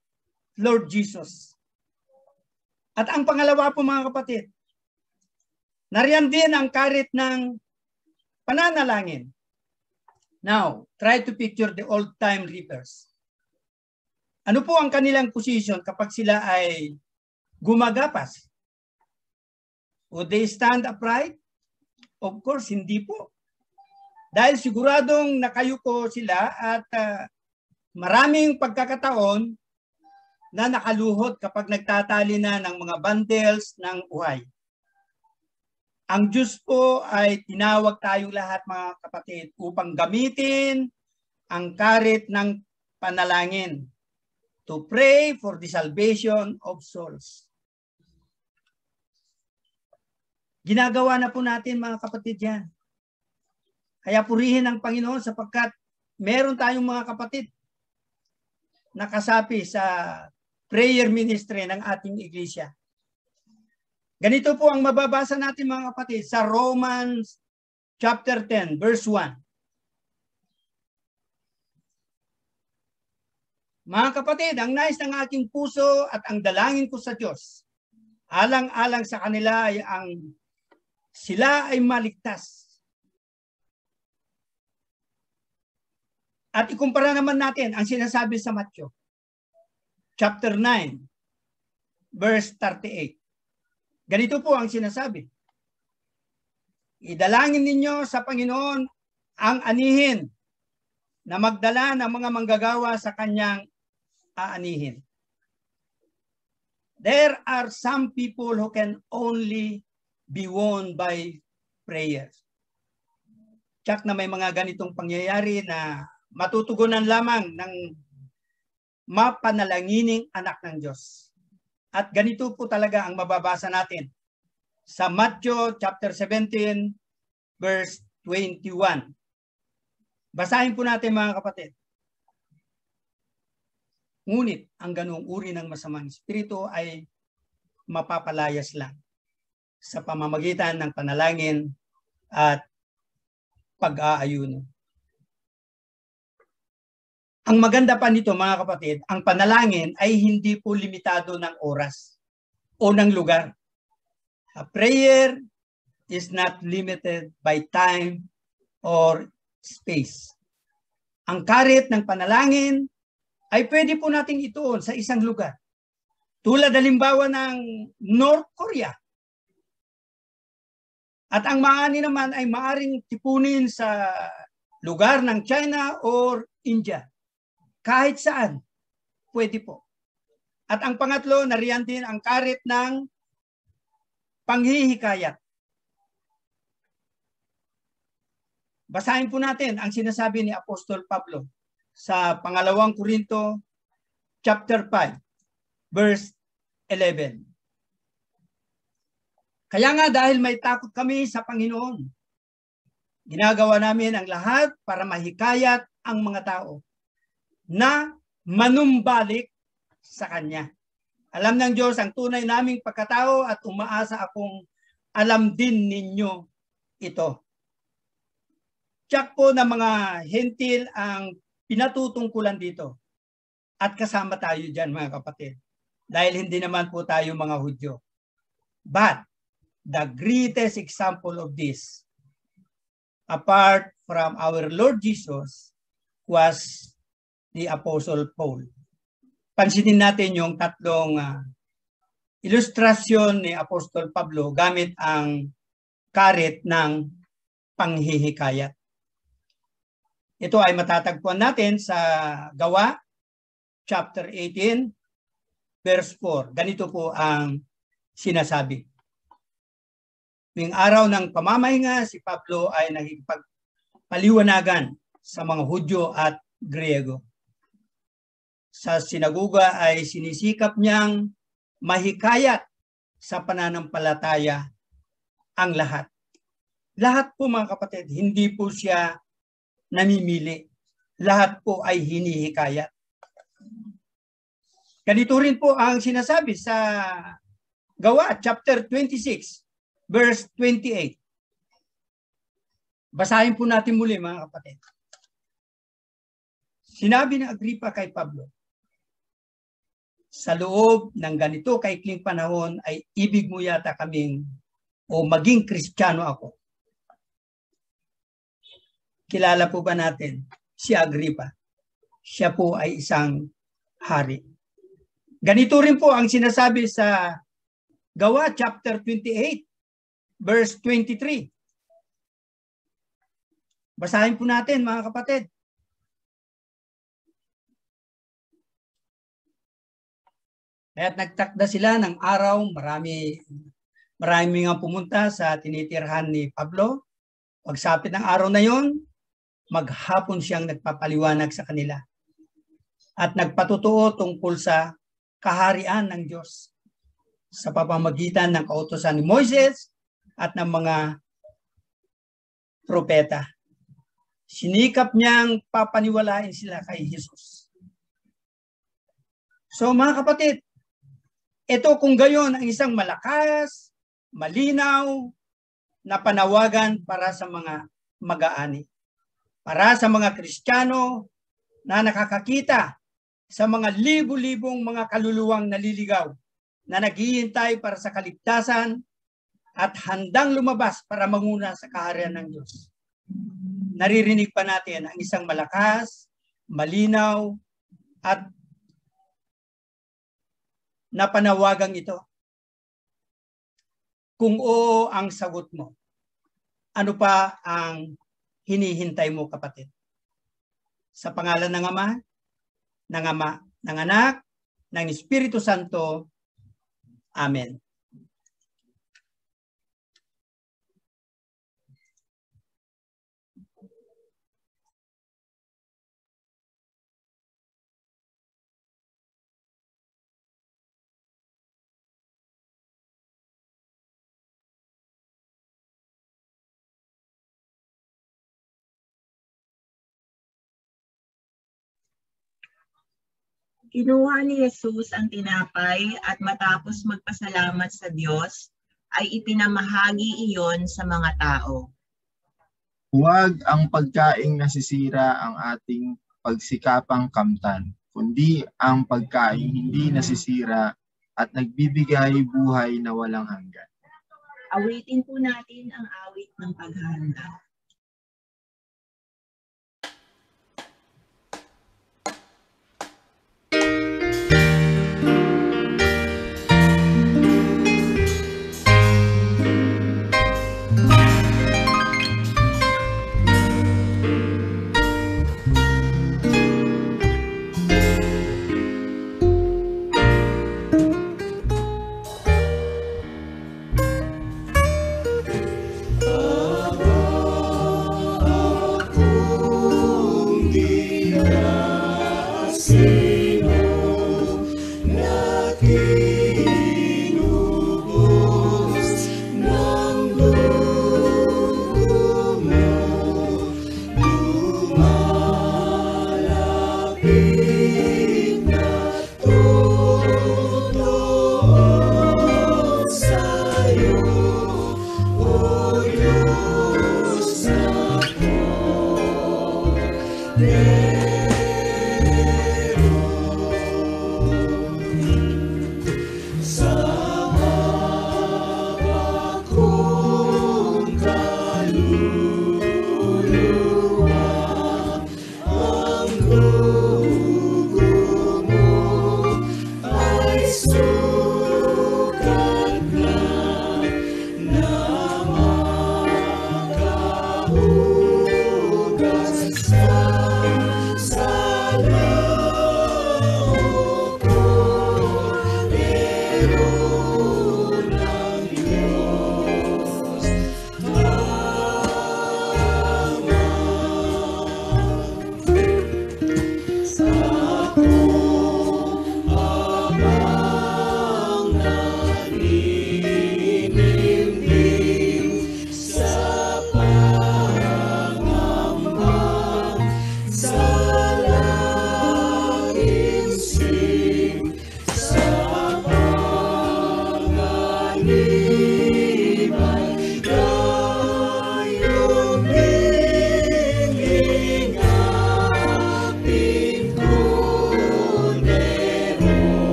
Lord Jesus. At ang pangalawa po mga kapatid, nariyan din ang karit ng pananalangin. Now, try to picture the old-time reapers. Ano po ang kanilang position kapag sila ay gumagapas? Would they stand upright? Of course, hindi po. Dahil siguradong nakayuko sila at maraming pagkakataon na nakaluhod kapag nagtatali na ng mga bundles ng uhay. Ang Diyos po ay tinawag tayong lahat mga kapatid upang gamitin ang karit ng panalangin to pray for the salvation of souls. Ginagawa na po natin mga kapatid yan. Kaya purihin ang Panginoon sapagkat meron tayong mga kapatid na kasapi sa prayer ministry ng ating iglesia. Ganito po ang mababasa natin mga kapatid sa Romans chapter 10 verse 1. Mga kapatid, ang nais ng aking puso at ang dalangin ko sa Diyos, alang-alang sa kanila ay sila ay maligtas. At ikumpara naman natin ang sinasabi sa Matthew chapter 9 verse 38. Ganito po ang sinasabi. Idalangin ninyo sa Panginoon ang anihin na magdala ng mga manggagawa sa kanyang aanihin. There are some people who can only be won by prayers. Tsak na may mga ganitong pangyayari na matutugunan lamang ng mapanalangining anak ng Diyos. At ganito po talaga ang mababasa natin sa Matthew chapter 17 verse 21. Basahin po natin mga kapatid. Ngunit ang ganung uri ng masamang espiritu ay mapapalayas lang sa pamamagitan ng panalangin at pag-aayuno. Ang maganda pa nito mga kapatid, ang panalangin ay hindi po limitado ng oras o ng lugar. A prayer is not limited by time or space. Ang karit ng panalangin ay pwede po nating ituon sa isang lugar. Tulad halimbawa ng North Korea. At ang maani naman ay maaring tipunin sa lugar ng China or India. Kahit saan, pwede po. At ang pangatlo, nariyan din ang karit ng panghihikayat. Basahin po natin ang sinasabi ni Apostol Pablo sa pangalawang Korinto chapter 5 verse 11. Kaya nga dahil may takot kami sa Panginoon, ginagawa namin ang lahat para mahikayat ang mga tao na manumbalik sa Kanya. Alam ng Diyos ang tunay naming pagkatao at umaasa akong alam din ninyo ito. Tiyak po na mga hentil ang pinatutungkulan dito. At kasama tayo dyan mga kapatid. Dahil hindi naman po tayo mga Hudyo. But the greatest example of this, apart from our Lord Jesus, was the Apostle Paul. Pansinin natin yung tatlong ilustrasyon ni Apostol Pablo gamit ang karet ng panghihikayat. Ito ay matatagpuan natin sa Gawa, chapter 18, verse 4. Ganito po ang sinasabi. Tuwing araw ng pamamahinga, si Pablo ay nakikipagpaliwanagan sa mga Hudyo at Griego. Sa sinagoga ay sinisikap niyang mahikayat sa pananampalataya ang lahat. Lahat po mga kapatid, hindi po siya namimili. Lahat po ay hinihikayat. Ganito rin po ang sinasabi sa Gawa, chapter 26, verse 28. Basahin po natin muli mga kapatid. Sinabi ni Agripa kay Pablo, sa loob ng ganito kaikling panahon ay ibig mo yata kaming o maging Kristiyano ako. Kilala po ba natin si Agripa? Siya po ay isang hari. Ganito rin po ang sinasabi sa Gawa chapter 28 verse 23. Basahin po natin mga kapatid. Kaya't nagtakda sila ng araw, marami nga pumunta sa tinitirhan ni Pablo. Pagsapit ng araw na yon, maghapon siyang nagpapaliwanag sa kanila. At nagpatutuo tungkol sa kaharian ng Diyos sa pamamagitan ng kautusan ni Moises at ng mga propeta. Sinikap niyang papaniwalain sila kay Jesus. So mga kapatid, ito kung gayon ang isang malakas, malinaw na panawagan para sa mga mag-aani. Para sa mga Kristiyano na nakakakita sa mga libu-libong mga kaluluwang naliligaw na naghihintay para sa kaligtasan at handang lumabas para manguna sa kaharian ng Diyos. Naririnig pa natin ang isang malakas, malinaw at na panawagang ito. Kung oo ang sagot mo, ano pa ang hinihintay mo kapatid? Sa pangalan ng Ama, ng Anak, ng Espiritu Santo. Amen. Kinuha ni Jesus ang tinapay at matapos magpasalamat sa Diyos, ay ipinamahagi iyon sa mga tao. Huwag ang pagkaing nasisira ang ating pagsikapang kamtan, kundi ang pagkaing hindi nasisira at nagbibigay buhay na walang hanggan. Awitin po natin ang awit ng paghahanda. Amen.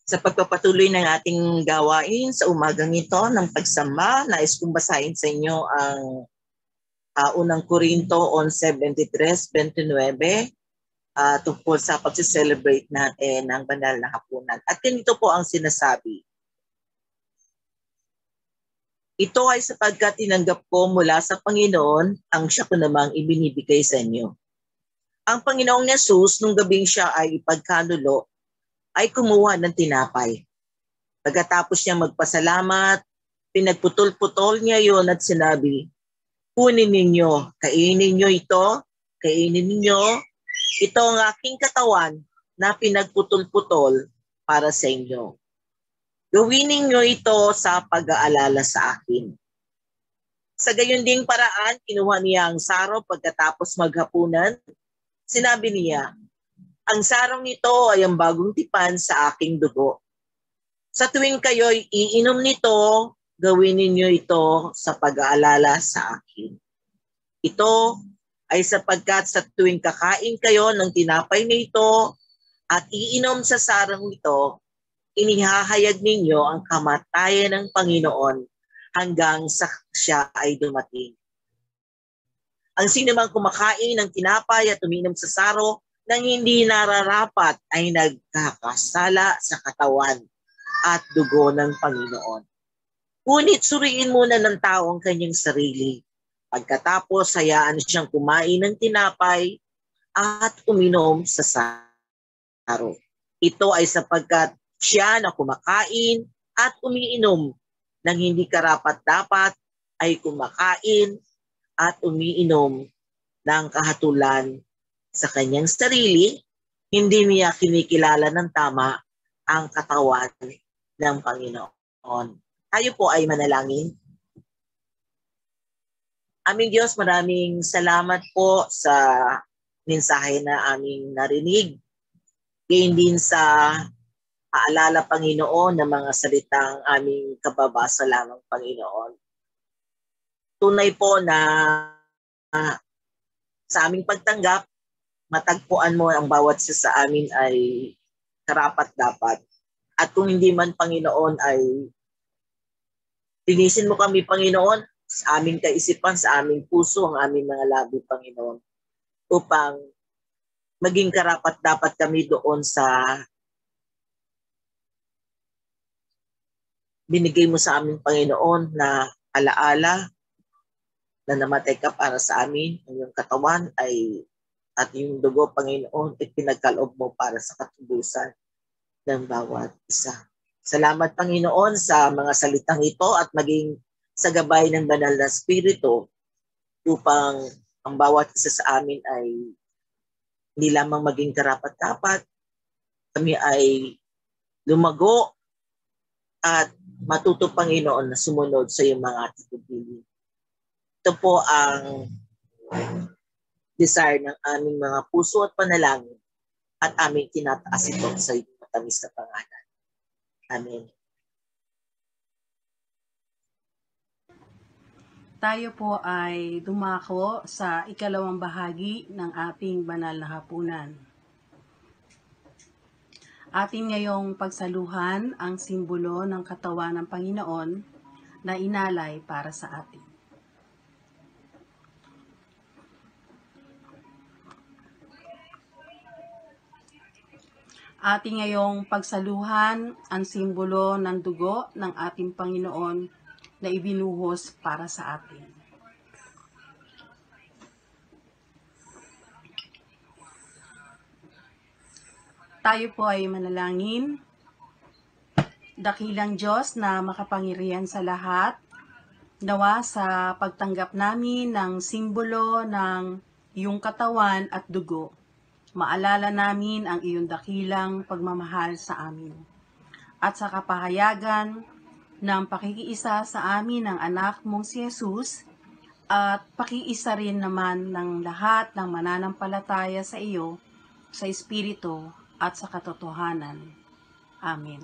Sa pagpapatuloy ng ating gawain sa umagang ito ng pagsamba, nais kong basahin sa inyo ang unang Korinto 11:23-29 tungkol sa pag-celebrate natin ng banal na hapunan. At ganito po ang sinasabi. Ito ay sapagkat tinanggap ko mula sa Panginoon ang siya ko namang ibinibigay sa inyo. Ang Panginoong Yesus, nung gabing siya ay ipagkanulo, ay kumuha ng tinapay. Pagkatapos niya magpasalamat, pinagputol-putol niya yon at sinabi, kunin ninyo, kainin nyo ito, kainin ninyo, ito ang aking katawan na pinagputol-putol para sa inyo. Gawin ninyo ito sa pag-aalala sa akin. Sa gayon ding paraan, kinuha niya ang saro pagkatapos maghapunan. Sinabi niya, ang sarong nito ay ang bagong tipan sa aking dugo. Sa tuwing kayo'y iinom nito, gawin ninyo ito sa pag-aalala sa akin. Ito ay sapagkat sa tuwing kakain kayo ng tinapay na ito at iinom sa sarong nito, inihahayag ninyo ang kamatayan ng Panginoon hanggang sa siya ay dumating. Ang sinumang kumakain ng tinapay at uminom sa saro nang hindi nararapat ay nagkakasala sa katawan at dugo ng Panginoon. Ngunit suriin muna ng tao ang kanyang sarili. Pagkatapos, hayaan siyang kumain ng tinapay at uminom sa saro. Ito ay sapagkat siya na kumakain at umiinom ng hindi karapat-dapat ay kumakain at umiinom ng kahatulan sa kanyang sarili, hindi niya kinikilala ng tama ang katawan ng Panginoon. Tayo po ay manalangin. Aming Diyos, maraming salamat po sa mensahe na aming narinig. Gayon din sa paalala, Panginoon, ng mga salitang aming kababasa lamang, Panginoon. Tunay po na sa aming pagtanggap, matagpuan mo ang bawat isa sa amin ay karapat-dapat. At kung hindi man, Panginoon, ay linisin mo kami, Panginoon, sa aming kaisipan, sa aming puso, ang aming mga labi, Panginoon, upang maging karapat-dapat kami doon sa binigay mo sa aming, Panginoon, na alaala na namatay ka para sa amin. Ang iyong katawan ay at yung dugo, Panginoon, ay pinagkaloob mo para sa katubusan ng bawat isa. Salamat, Panginoon, sa mga salitang ito at maging sa gabay ng banal na Espiritu upang ang bawat isa sa amin ay hindi lamang maging karapat-dapat, kami ay lumago at matuto, Panginoon, na sumunod sa iyong mga titubilin. Ito po ang desire ng aming mga puso at panalangin at aming tinataas ito sa iyong matamis na pangalan. Amen. Tayo po ay dumako sa ikalawang bahagi ng ating banal na hapunan. Atin ngayong pagsaluhan ang simbolo ng katawan ng Panginoon na inalay para sa atin. Atin ngayong pagsaluhan ang simbolo ng dugo ng ating Panginoon na ibinuhos para sa atin. Tayo po ay manalangin. Dakilang Diyos na makapangyarihan sa lahat, nawa sa pagtanggap namin ng simbolo ng iyong katawan at dugo, maalala namin ang iyong dakilang pagmamahal sa amin. At sa kapahayagan ng pakikiisa sa amin ng anak mong si Jesus at pakiisa rin naman ng lahat ng mananampalataya sa iyo, sa Espiritu at sa katotohanan. Amen.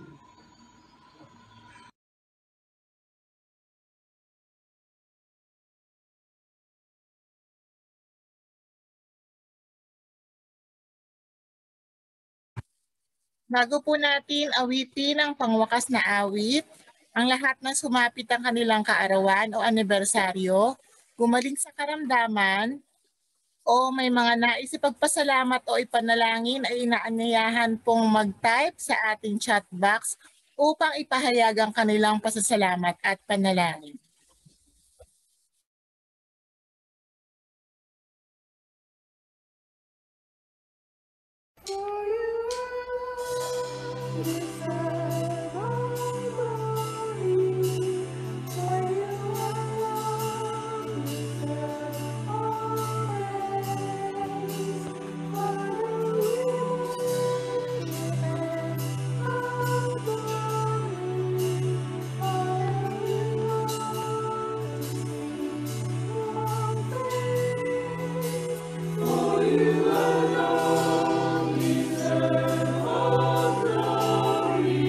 Bago po natin awitin ang pangwakas na awit, ang lahat ng sumapit ang kanilang kaarawan o anibersaryo, gumaling sa karamdaman, o may mga nais ipagpasalamat o ipanalangin ay inaanyayahan pong mag-type sa ating chat box upang ipahayag ang kanilang pasasalamat at panalangin. You alone deserve all glory.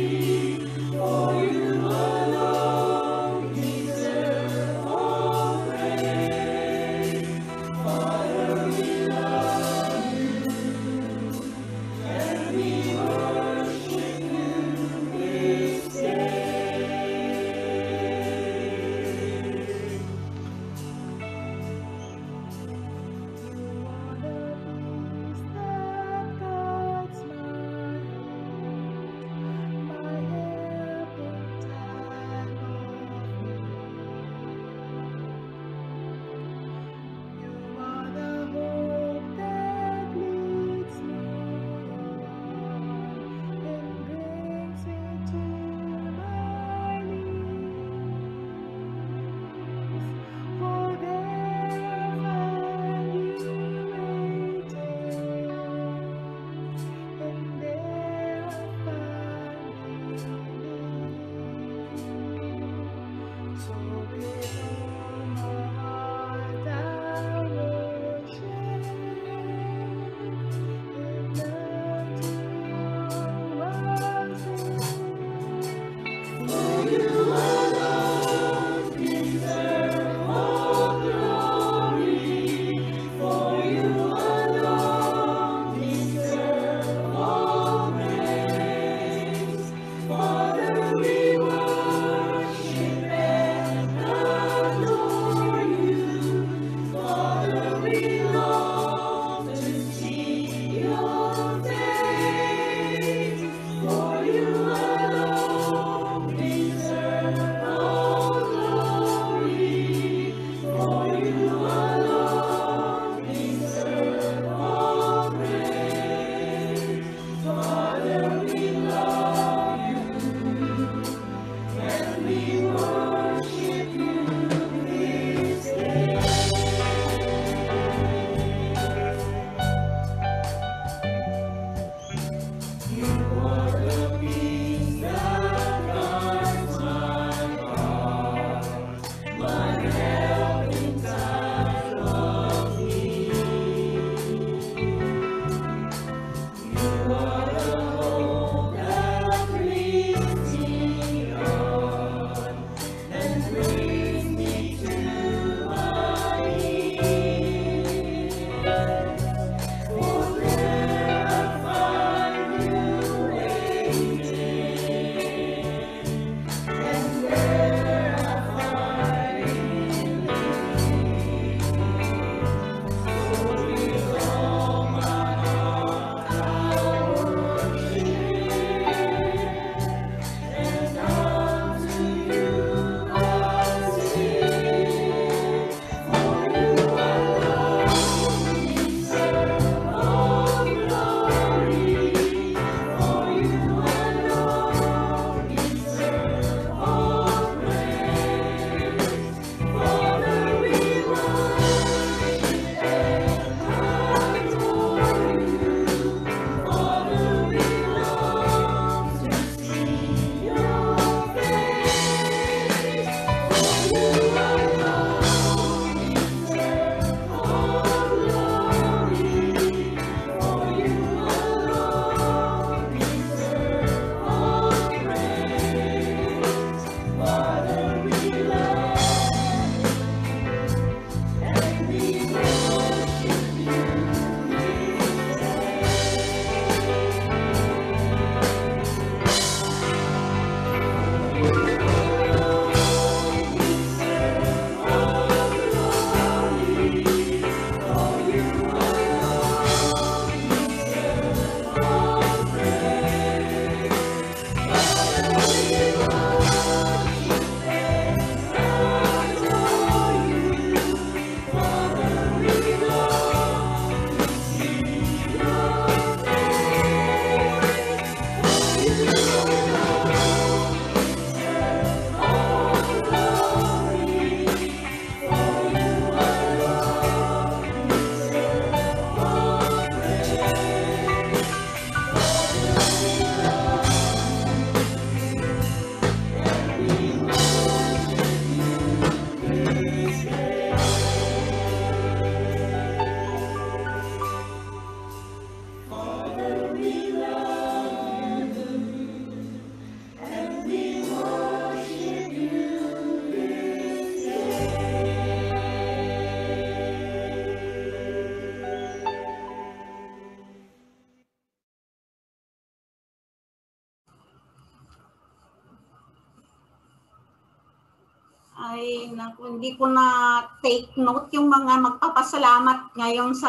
Ay, naku, hindi ko na take note yung mga magpapasalamat ngayon sa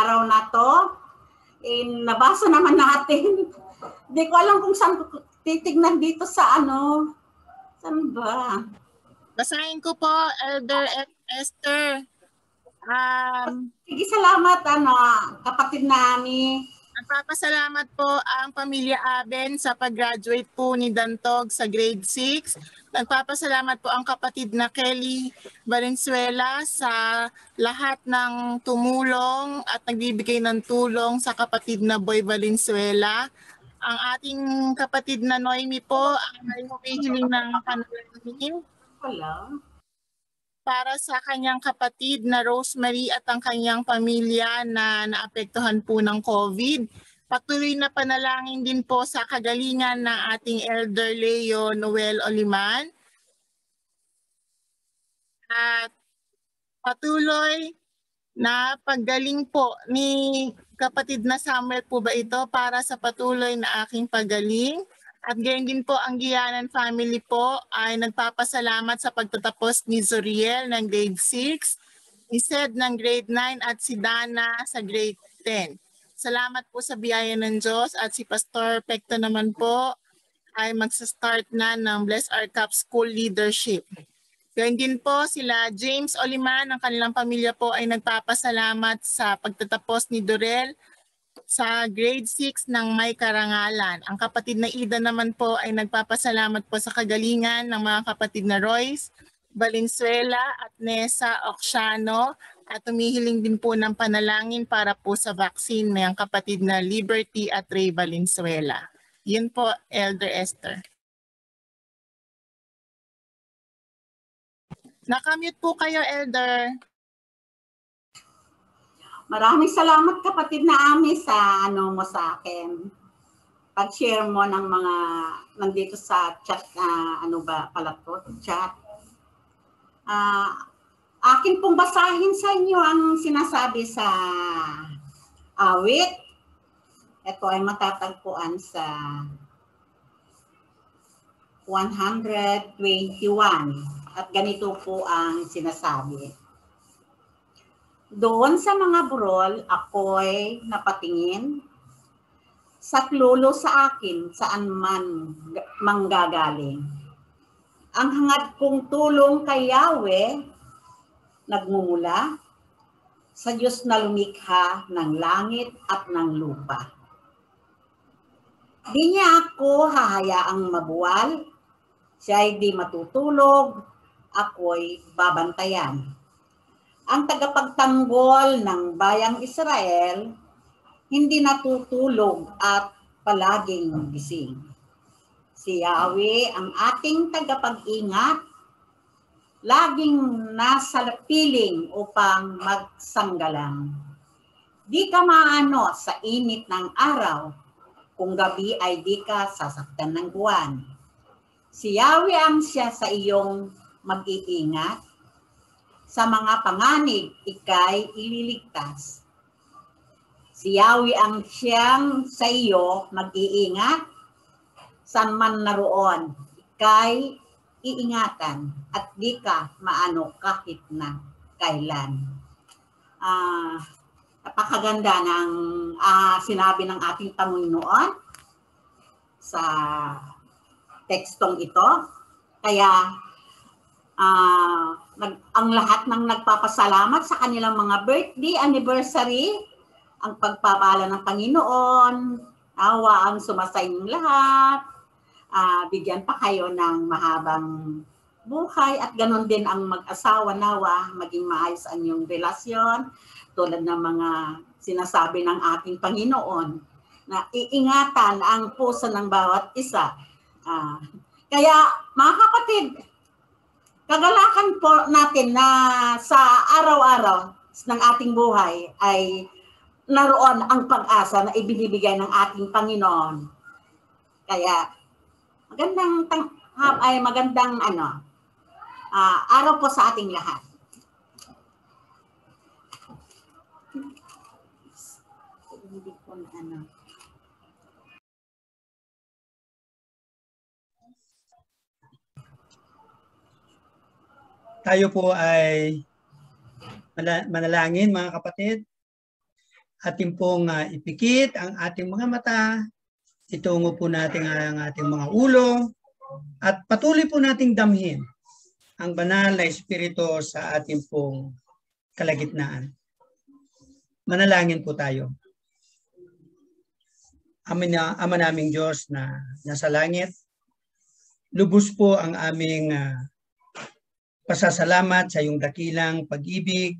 araw na to. Nabasa naman natin. Hindi ko alam kung saan ko titignan dito sa ano. Saan ba? Basahin ko po, Elder Esther. Sige, salamat, kapatid namin. Nagpapasalamat po ang pamilya Aben sa pag-graduate po ni Dantog sa grade 6. Nagpapasalamat po ang kapatid na Kelly Valenzuela sa lahat ng tumulong at nagbibigay ng tulong sa kapatid na Boy Valenzuela. Ang ating kapatid na Noemi po ay humihiling ng panalangin para sa kanyang kapatid na Rosemary at ang kanyang pamilya na naapektuhan po ng COVID. Patuloy na panalangin din po sa kagalingan ng ating Elder Leo Noel Oliman. At patuloy na paggaling po ni kapatid na Samuel po ba ito para sa patuloy na aking paggaling. At gayon din po ang Gianan family po ay nagpapasalamat sa pagtatapos ni Zoriel ng grade 6, ni Sed ng grade 9 at si Dana sa grade 10. Salamat po sa biyaya ng Diyos at si Pastor Pecto naman po ay magsa-start na ng Bless Our Cup School Leadership. Gayon din po sila James Oliman, ang kanilang pamilya po ay nagpapasalamat sa pagtatapos ni Dorel sa grade 6 ng May Karangalan. Ang kapatid na Ida naman po ay nagpapasalamat po sa kagalingan ng mga kapatid na Royce Valenzuela at Nessa Oxiano at humihiling din po ng panalangin para po sa vaccine ng kapatid na Liberty at Ray Valenzuela. Yun po, Elder Esther. Nakamute po kayo, Elder. Maraming salamat kapatid na Ami sa mo sa akin. Pag-share mo ng mga nandito sa chat chat. Akin pong basahin sa inyo ang sinasabi sa awit. Ito ay matatagpuan sa 121 at ganito po ang sinasabi. Doon sa mga burol, ako'y napatingin, saklulo sa akin saan man manggagaling. Ang hangad kong tulong kay Yahweh, nagmumula sa Diyos na lumikha ng langit at ng lupa. Di niya ako hahayaang mabuwal, siya ay di matutulog, ako'y babantayan. Ang tagapagtanggol ng bayang Israel, hindi natutulog at palaging gising. Si Yahweh ang ating tagapag-ingat, laging nasa piling upang magsanggalang. Di ka maano sa init ng araw, kung gabi ay di ka sasaktan ng buwan. Si Yahweh ang siya sa iyong mag-iingat, sa mga panganib, ikay ililigtas. Si Yahweh ang siyang sa iyo mag-iingat, saan man naroon, ikay iingatan at di ka maano kahit na kailan. Napakaganda ng sinabi ng ating Panginoon sa tekstong ito. Kaya ang lahat ng nagpapasalamat sa kanilang mga birthday, anniversary, ang pagpapala ng Panginoon, nawa ang sumasay ng lahat, bigyan pa kayo ng mahabang buhay at ganon din ang mag-asawa, nawa maging maayos ang inyong relasyon tulad ng mga sinasabi ng ating Panginoon na iingatan ang puso ng bawat isa. Kaya mga kapatid, kagalakan po natin na sa araw-araw ng ating buhay ay naroon ang pag-asa na ibinibigay ng ating Panginoon. Kaya magandang araw po sa ating lahat. Hindi ko na Tayo po ay manalangin mga kapatid. Ating pong ipikit ang ating mga mata. Itungo po natin ang ating mga ulo. At patuloy po nating damhin ang banal na Espiritu sa ating pong kalagitnaan. Manalangin po tayo. Ama naming Diyos na nasa langit, lubos po ang aming pasasalamat sa iyong dakilang pag-ibig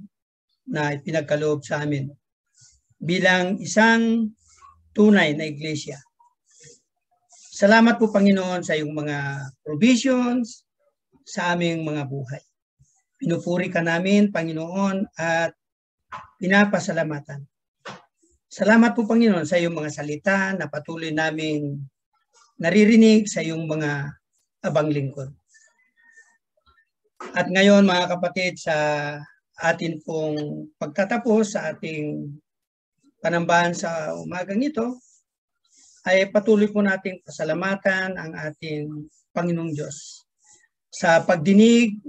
na ipinagkaloob sa amin bilang isang tunay na iglesia. Salamat po Panginoon sa iyong mga provisions sa aming mga buhay. Pinupuri ka namin Panginoon at pinapasalamatan. Salamat po Panginoon sa iyong mga salita na patuloy naming naririnig sa iyong mga abang lingkod. At ngayon mga kapatid, sa atin pong pagtatapos sa ating panambahan sa umagang ito, ay patuloy po nating pasalamatan ang ating Panginoong Diyos sa pagdinig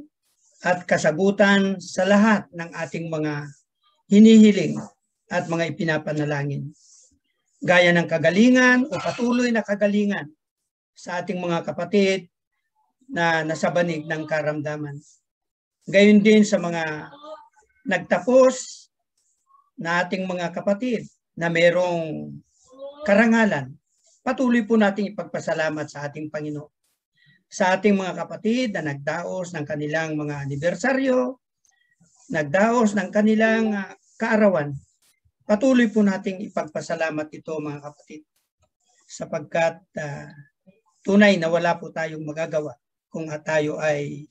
at kasagutan sa lahat ng ating mga hinihiling at mga ipinapanalangin. Gaya ng kagalingan o patuloy na kagalingan sa ating mga kapatid na nasa banig ng karamdaman. Gayon din sa mga nagtapos na ating mga kapatid na mayroong karangalan. Patuloy po nating ipagpasalamat sa ating Panginoon. Sa ating mga kapatid na nagdaos ng kanilang mga anibersaryo, nagdaos ng kanilang kaarawan, patuloy po nating ipagpasalamat ito mga kapatid. Sapagkat tunay na wala po tayong magagawa kung tayo ay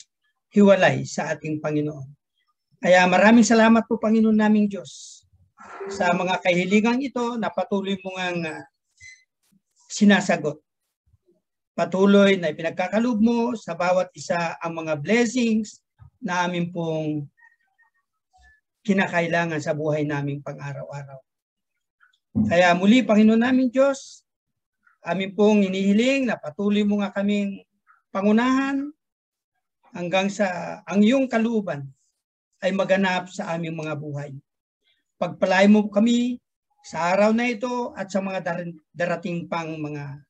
hiwalay sa ating Panginoon. Kaya maraming salamat po Panginoon naming Diyos sa mga kahilingan ito na patuloy mo ngang sinasagot. Patuloy na ipinagkakalob mo sa bawat isa ang mga blessings na amin pong kinakailangan sa buhay naming pang-araw-araw. Kaya muli, Panginoon namin Diyos, amin pong hinihiling na patuloy mo nga kaming pangunahan hanggang sa ang iyong kalooban ay maganap sa aming mga buhay. Pagpalain mo kami sa araw na ito at sa mga darating pang mga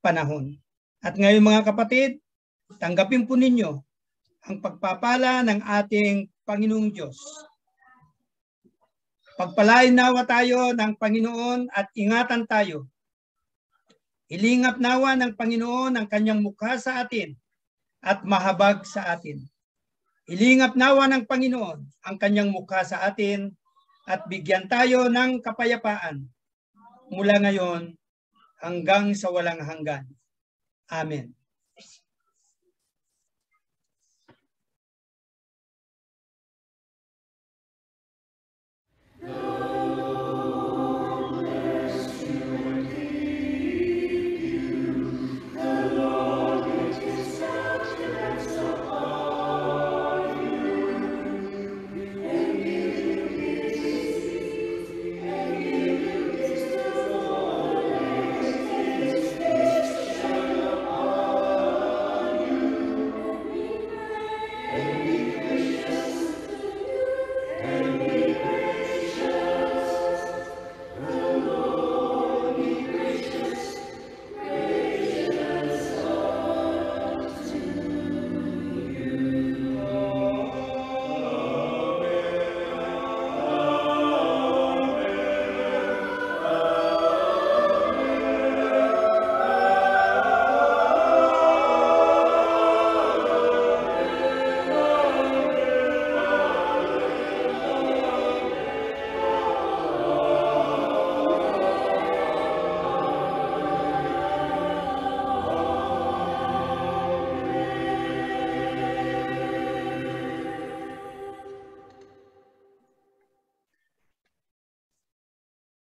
panahon. At ngayon mga kapatid, tanggapin po ninyo ang pagpapala ng ating Panginoong Diyos. Pagpalain nawa tayo ng Panginoon at ingatan tayo. Ilingap nawa ng Panginoon ang kanyang mukha sa atin at mahabag sa atin. Ilingap nawa ng Panginoon ang kanyang mukha sa atin at bigyan tayo ng kapayapaan mula ngayon hanggang sa walang hanggan. Amen.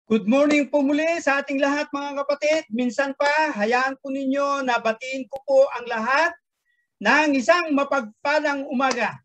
Good morning po muli sa ating lahat mga kapatid. Minsan pa, hayaan po ninyo na batiin ko po ang lahat ng isang mapagpalang umaga.